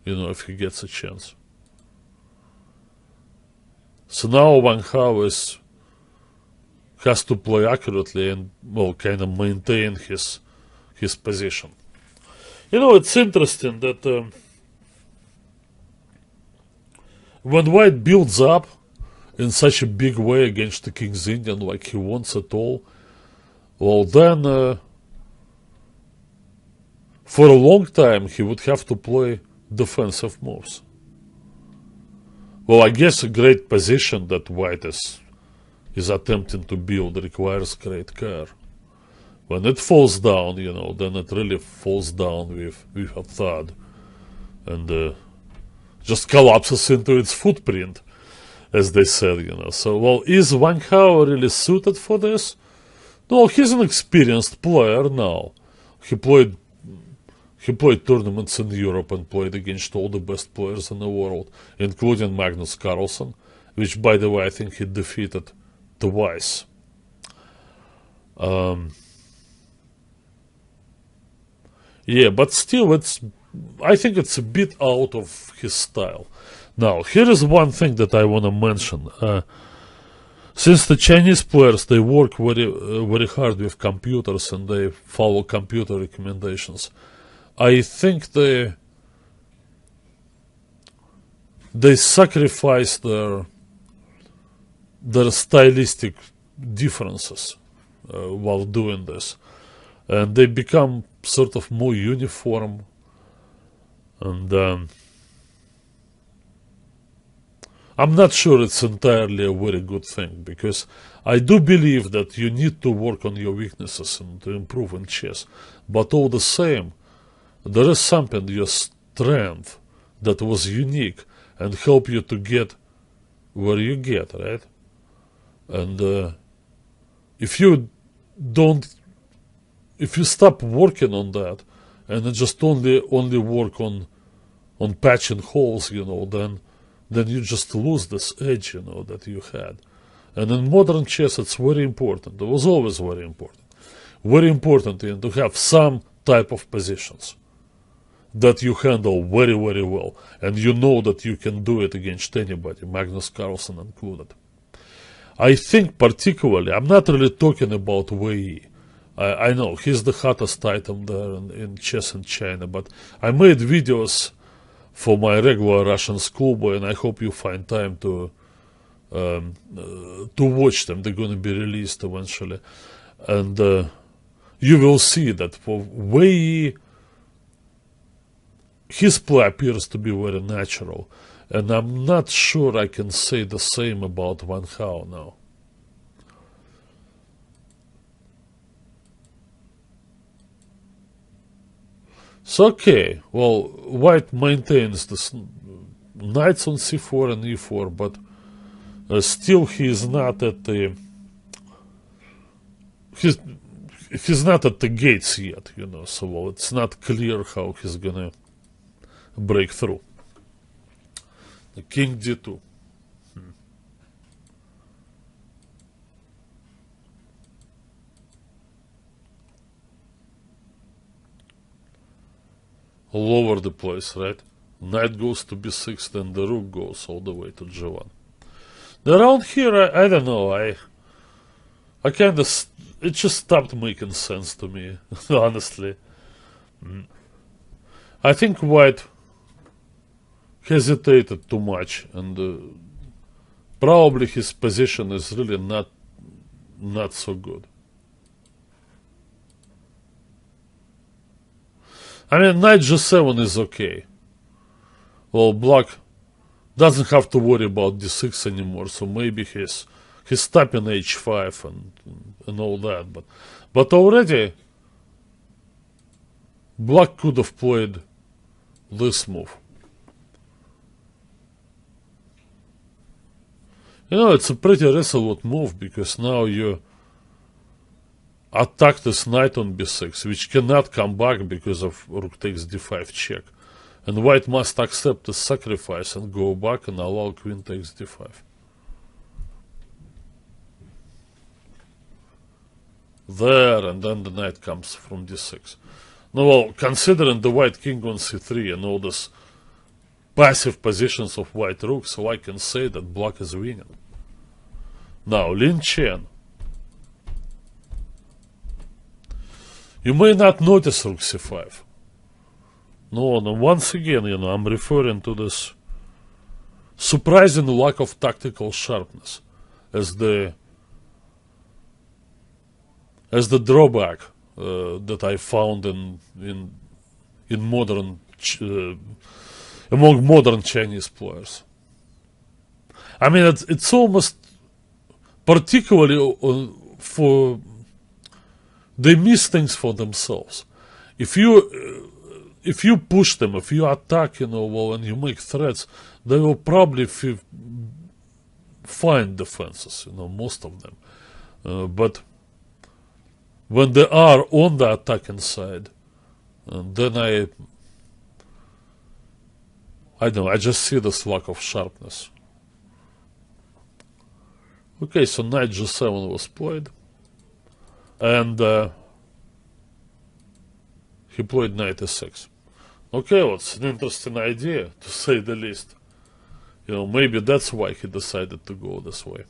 if he gets a chance. So now Wang Hao has to play accurately and, well, kind of maintain his position. It's interesting that when white builds up in such a big way against the King's Indian, like he wants it all, well, then for a long time he would have to play defensive moves. Well, I guess a great position that white is attempting to build requires great care. When it falls down, then it really falls down with a thud and just collapses into its footprint, as they said, So, well, is Wang Hao really suited for this? No, he's an experienced player now. He played tournaments in Europe and played against all the best players in the world, including Magnus Carlsen, which, by the way, I think he defeated twice. Yeah, but still, I think it's a bit out of his style. Now, here is one thing that I want to mention. Since the Chinese players, they work very hard with computers and they follow computer recommendations, I think they sacrifice their stylistic differences while doing this, and they become sort of more uniform, and I'm not sure it's entirely a very good thing, because I do believe that you need to work on your weaknesses and to improve in chess, but all the same, there is something, your strength, that was unique and help you to get where you get, right? And if you stop working on that and just only work on patching holes, then you just lose this edge, that you had. And in modern chess, it's very important. It was always very important. Very important to have some type of positions that you handle very, very well. And that you can do it against anybody, Magnus Carlsen included. I think particularly, I'm not really talking about Wei. I know he's the hottest item there in chess in China, but I made videos for my regular Russian Schoolboy, and I hope you find time to watch them. They're going to be released eventually, and you will see that for Wei, his play appears to be very natural, and I'm not sure I can say the same about Wang Hao now. So, okay, well, white maintains this knights on c4 and e4, but still he is not at the he's not at the gates yet, you know, so well, it's not clear how he's gonna break through. The king d2. All over the place, right? Knight goes to b6, then the rook goes all the way to g1. Around here, I don't know, I kind of, it just stopped making sense to me, honestly. I think white hesitated too much, and probably his position is really not so good. I mean, knight g7 is okay. Well, black doesn't have to worry about d6 anymore, so maybe he's tapping h5 and all that, but already black could have played this move. You know, it's a pretty resolute move, because now you attack this knight on b6, which cannot come back because of rook takes d5 check. And white must accept the sacrifice and go back and allow queen takes d5. There, and then the knight comes from d6. Now, well, considering the white king on c3 and all these passive positions of white rook, so I can say that black is winning. Now, Lin Chen. You may not notice rook c5. No, once again, you know, I'm referring to this surprising lack of tactical sharpness as the drawback that I found in modern among modern Chinese players. I mean, it's almost particularly for they miss things for themselves. If you push them, if you attack, you know, well, and you make threats, they will probably find defenses, you know, most of them. But when they are on the attacking side, then I don't know, I just see this lack of sharpness. Okay, so knight g7 was played, and he played knight e6. Okay, well, it's an interesting idea, to say the least. You know, maybe that's why he decided to go this way.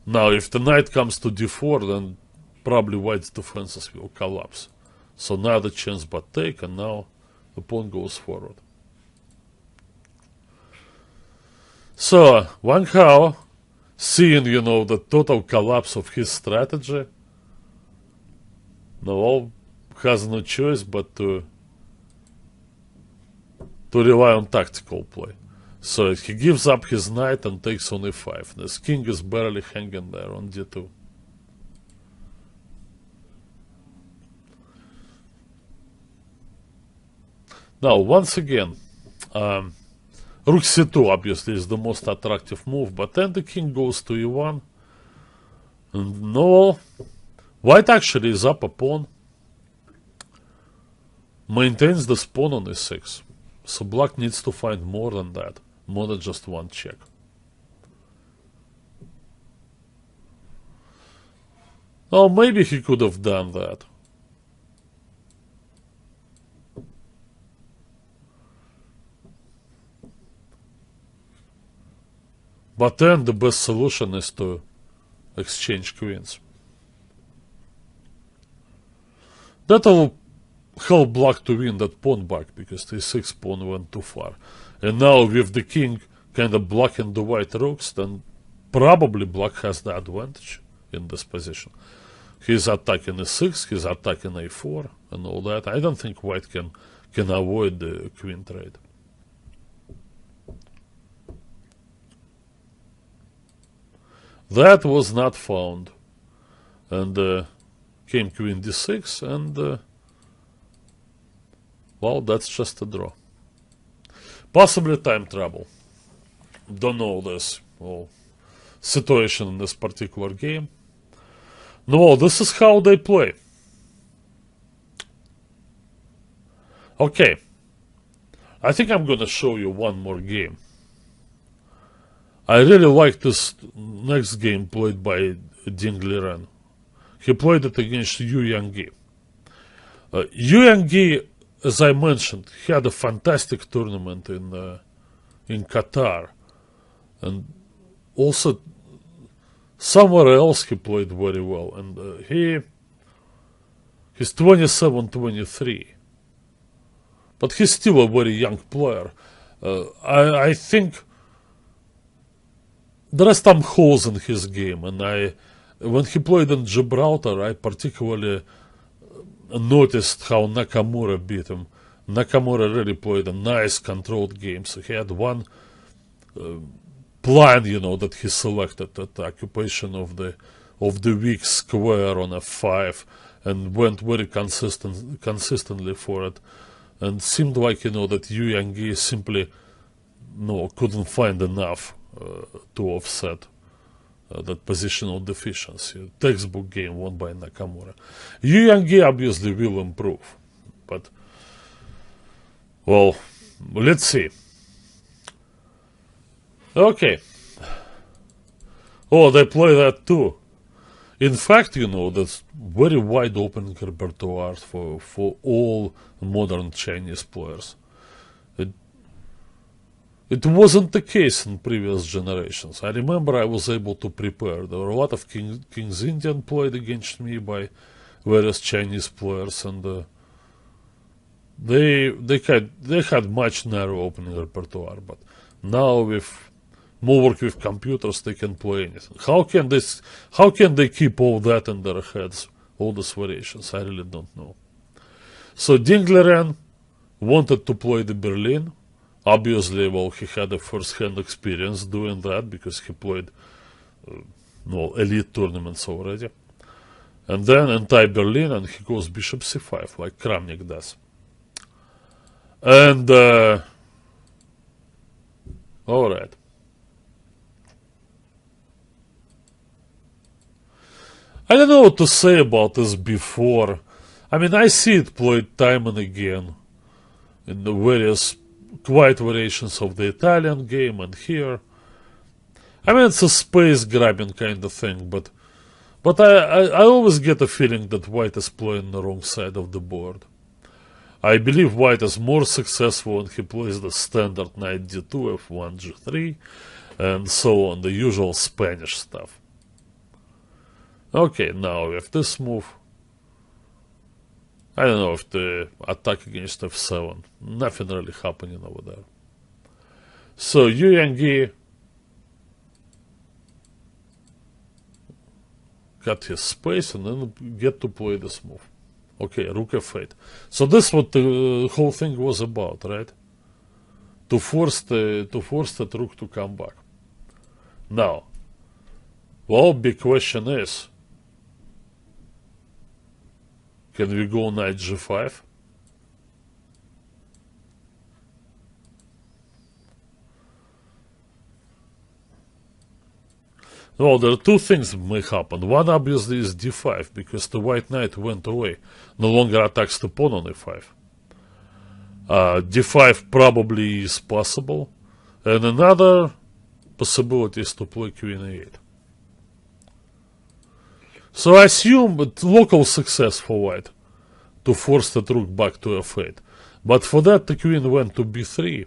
Now, if the knight comes to d4, then probably white's defenses will collapse. So now the chance but take, and now the pawn goes forward. So, Wang Hao, seeing, you know, the total collapse of his strategy, now has no choice but to rely on tactical play. So he gives up his knight and takes on e5. This king is barely hanging there on d2. Now, once again, rook c2 obviously is the most attractive move, but then the king goes to e1. And no, white actually is up a pawn. Maintains this pawn on e6. So black needs to find more than that, more than just one check. Oh, maybe he could have done that. But then the best solution is to exchange queens. That will help black to win that pawn back, because the e6 pawn went too far. And now with the king kind of blocking the white rooks, then probably black has the advantage in this position. He's attacking e6, he's attacking a4 and all that. I don't think white can avoid the queen trade. That was not found. And came queen d6, and well, that's just a draw. Possibly time trouble. Don't know this situation in this particular game. No, this is how they play. Okay. I think I'm gonna show you one more game. I really like this next game played by Ding Liren. He played it against Yu Yang. Yu Yang, as I mentioned, he had a fantastic tournament in Qatar, and also somewhere else he played very well. And he's 27-23, but he's still a very young player. I think there are some holes in his game, and when he played in Gibraltar, I particularly noticed how Nakamura beat him. Nakamura really played a nice controlled game, so he had one plan, that he selected, that occupation of the weak square on f5, and went very consistently for it, and seemed like, that Yu Yang simply couldn't find enough to offset that positional deficiency. Textbook game won by Nakamura. Yu Yang obviously will improve, but, well, let's see. Okay. Oh, they play that too. In fact, that's very wide open repertoire for all modern Chinese players. It wasn't the case in previous generations. I remember I was able to prepare. There were a lot of King's Indian played against me by various Chinese players, and they had much narrow opening repertoire. But now with more work with computers, they can play anything. How can they keep all that in their heads, all these variations? I really don't know. So Ding Liren wanted to play the Berlin. Obviously, well, he had a first-hand experience doing that because he played elite tournaments already. And then anti-Berlin, and he goes bishop c5, like Kramnik does. And, alright. I don't know what to say about this before. I mean, I see it played time and again in the various quiet variations of the Italian game and here. I mean, it's a space-grabbing kind of thing, but I always get a feeling that White is playing the wrong side of the board. I believe White is more successful when he plays the standard knight d2, f1, g3, and so on, the usual Spanish stuff. Okay, now with this move, I don't know if the attack against f7, nothing really happening over there. So Yu Yang got his space and then get to play this move. Okay, rook f8. So this is what the whole thing was about, right? To force that rook to come back. Now, well, big question is, can we go knight g5? Well, there are two things that may happen. One obviously is d5, because the white knight went away, no longer attacks the pawn on a5. d5 probably is possible, and another possibility is to play queen a8. So I assume it's local success for white to force the rook back to f8. But for that the queen went to b3.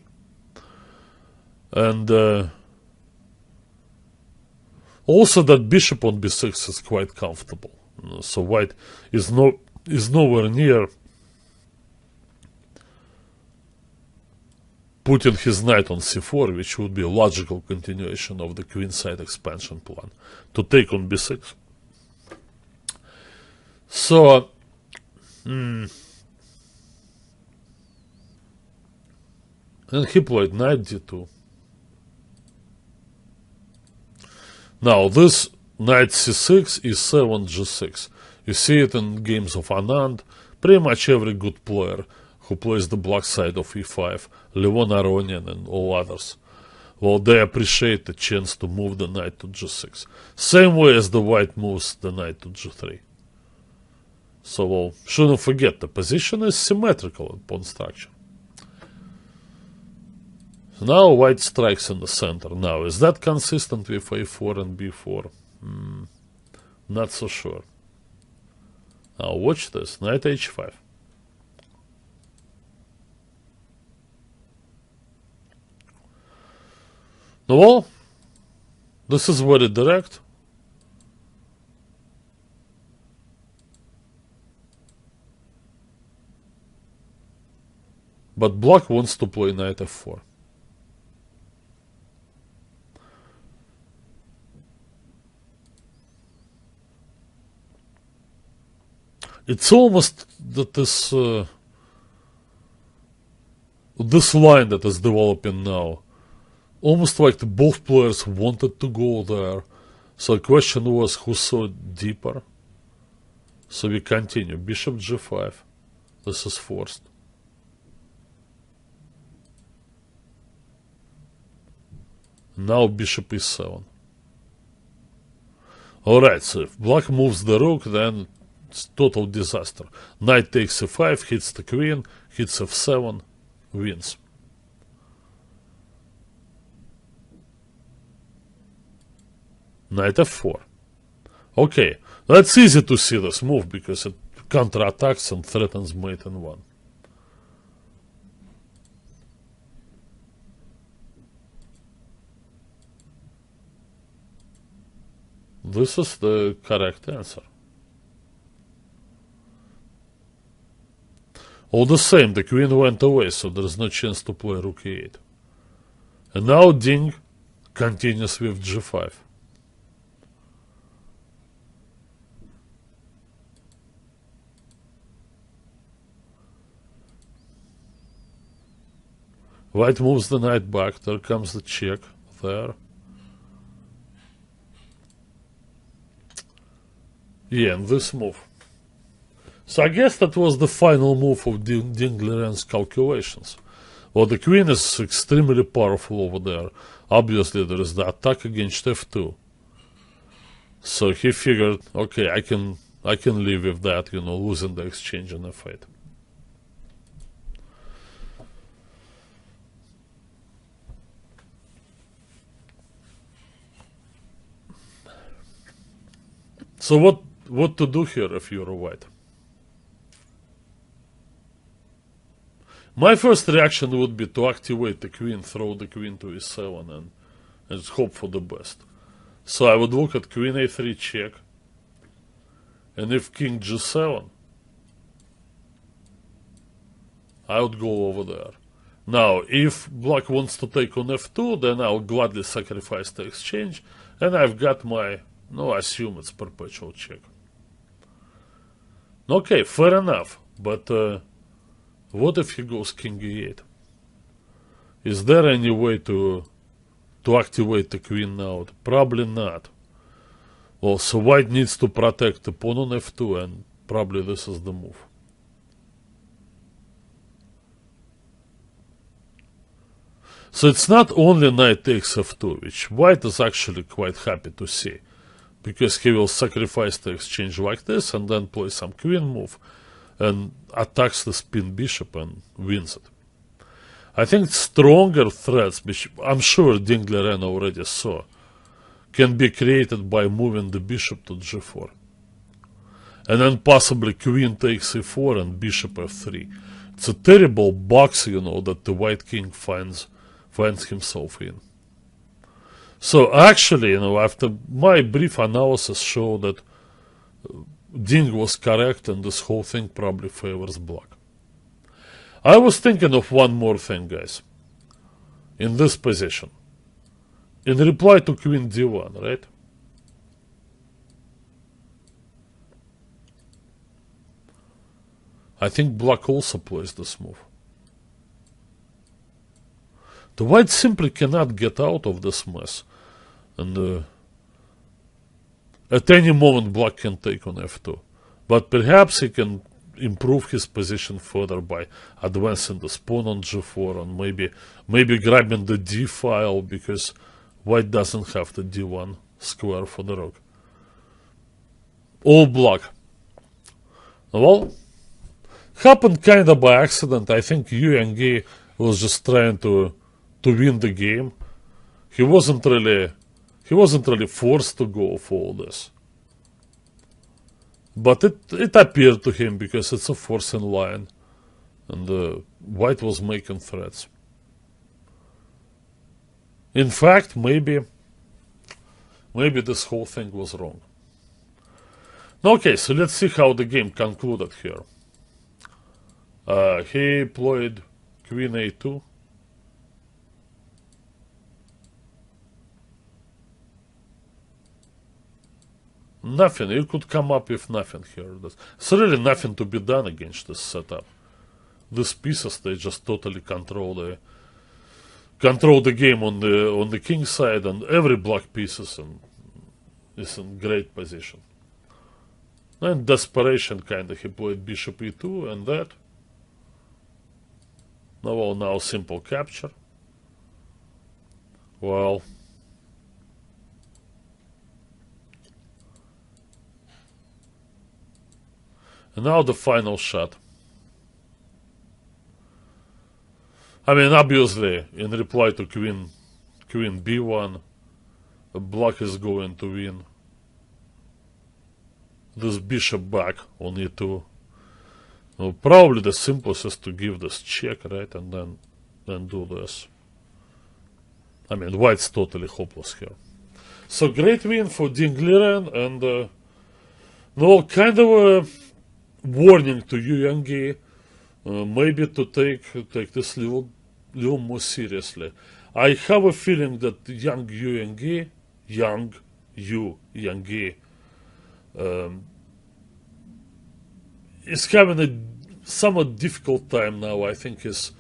And also that bishop on b6 is quite comfortable. So white is nowhere near putting his knight on c4, which would be a logical continuation of the queenside expansion plan, to take on b6. So, and he played knight d2. Now, this knight c6, e7, g6. You see it in games of Anand. Pretty much every good player who plays the black side of e5, Levon Aronian and all others, well, they appreciate the chance to move the knight to g6. Same way as the white moves the knight to g3. So, well, shouldn't forget, the position is symmetrical in pawn structure. So now white strikes in the center. Now, is that consistent with a4 and b4? Not so sure. Now, watch this. Knight h5. Now, well, this is very direct. But black wants to play knight f4. It's almost that this line that is developing now, almost like both players wanted to go there. So the question was who saw it deeper. So we continue. Bishop g5. This is forced. Now bishop e7. Alright, so if black moves the rook, then it's total disaster. Knight takes e5, hits the queen, hits f7, wins. Knight f4. Okay, that's easy to see this move because it counterattacks and threatens mate in one. This is the correct answer. All the same, the queen went away, so there is no chance to play rook e8. And now Ding continues with g5. White moves the knight back, there comes the check, there. Yeah, and this move. So I guess that was the final move of Ding-Liren's calculations. Well, the queen is extremely powerful over there. Obviously, there is the attack against f2. So he figured, okay, I can live with that, losing the exchange in f8. So what to do here if you're a white? My first reaction would be to activate the queen, throw the queen to e7 and just hope for the best. So I would look at queen a3 check, and if king g7, I would go over there. Now, if black wants to take on f2, then I'll gladly sacrifice the exchange, and I've got my, no, I assume it's perpetual check. Okay, fair enough, but what if he goes king e8? Is there any way to activate the queen now? Probably not. Well, so white needs to protect the pawn on f2, and probably this is the move. So it's not only knight takes f2, which white is actually quite happy to see, because he will sacrifice the exchange like this and then play some queen move and attacks the spin bishop and wins it. I think stronger threats, which I'm sure Ding-Liren already saw, can be created by moving the bishop to g4. And then possibly queen takes e4 and bishop f3. It's a terrible box, that the white king finds himself in. So actually, after my brief analysis showed that Ding was correct and this whole thing probably favors black. I was thinking of one more thing, guys. In this position. In reply to queen d1, right? I think black also plays this move. The white simply cannot get out of this mess. And at any moment black can take on f2. But perhaps he can improve his position further by advancing the pawn on g4 and maybe grabbing the d file, because white doesn't have the d1 square for the rook. All block. Well, happened kind of by accident. I think Yang was just trying to win the game. He wasn't really forced to go for all this. But it appeared to him because it's a forcing line, and white was making threats. In fact, maybe this whole thing was wrong. Okay, so let's see how the game concluded here. He played queen a2. Nothing. You could come up with nothing here. There's really nothing to be done against this setup. These pieces, they just totally control the game on the king side, and every black piece is in great position. And desperation kinda, he played bishop e2 and that. Now simple capture. Well, and now the final shot. I mean, obviously, in reply to queen b1, black is going to win. This bishop back on e2. Well, probably the simplest is to give this check, right, and then do this. I mean, white's totally hopeless here. So great win for Ding Liren, and no, kind of a warning to you, Yang, maybe to take this little more seriously. I have a feeling that Yang Yang is having a somewhat difficult time now. I think his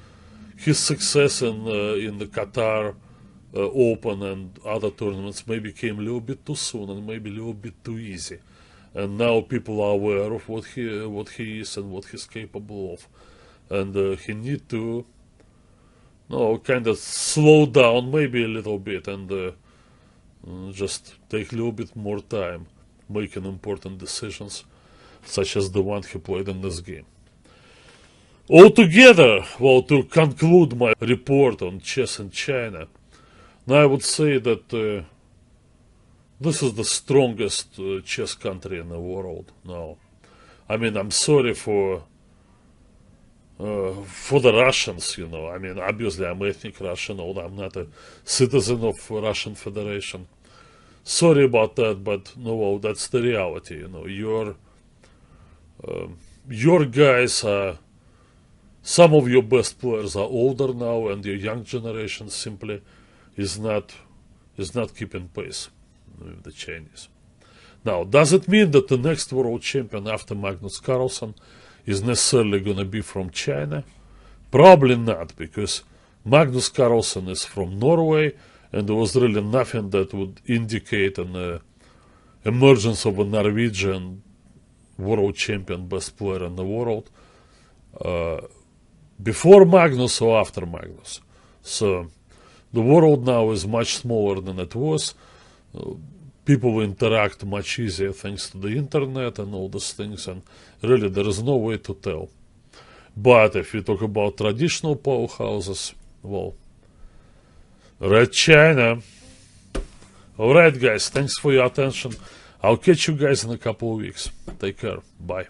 success in the Qatar Open and other tournaments maybe came a little bit too soon and maybe a little bit too easy. And now people are aware of what he is and what he's capable of, and he need to kind of slow down maybe a little bit and just take a little bit more time making important decisions, such as the one he played in this game. Altogether, well, to conclude my report on chess in China, now I would say that this is the strongest chess country in the world now. I mean, I'm sorry for the Russians, you know. I mean, obviously I'm ethnic Russian, although I'm not a citizen of Russian Federation. Sorry about that, but no, well, that's the reality, you know. Your guys are, some of your best players are older now, and your young generation simply is not keeping pace with the Chinese. Now, does it mean that the next world champion after Magnus Carlsen is necessarily going to be from China? Probably not, because Magnus Carlsen is from Norway, and there was really nothing that would indicate an emergence of a Norwegian world champion, best player in the world, before Magnus or after Magnus. So the world now is much smaller than it was. People interact much easier thanks to the internet and all these things, and really there is no way to tell. But if you talk about traditional powerhouses, well, Red China. Alright guys, thanks for your attention. I'll catch you guys in a couple of weeks. Take care. Bye.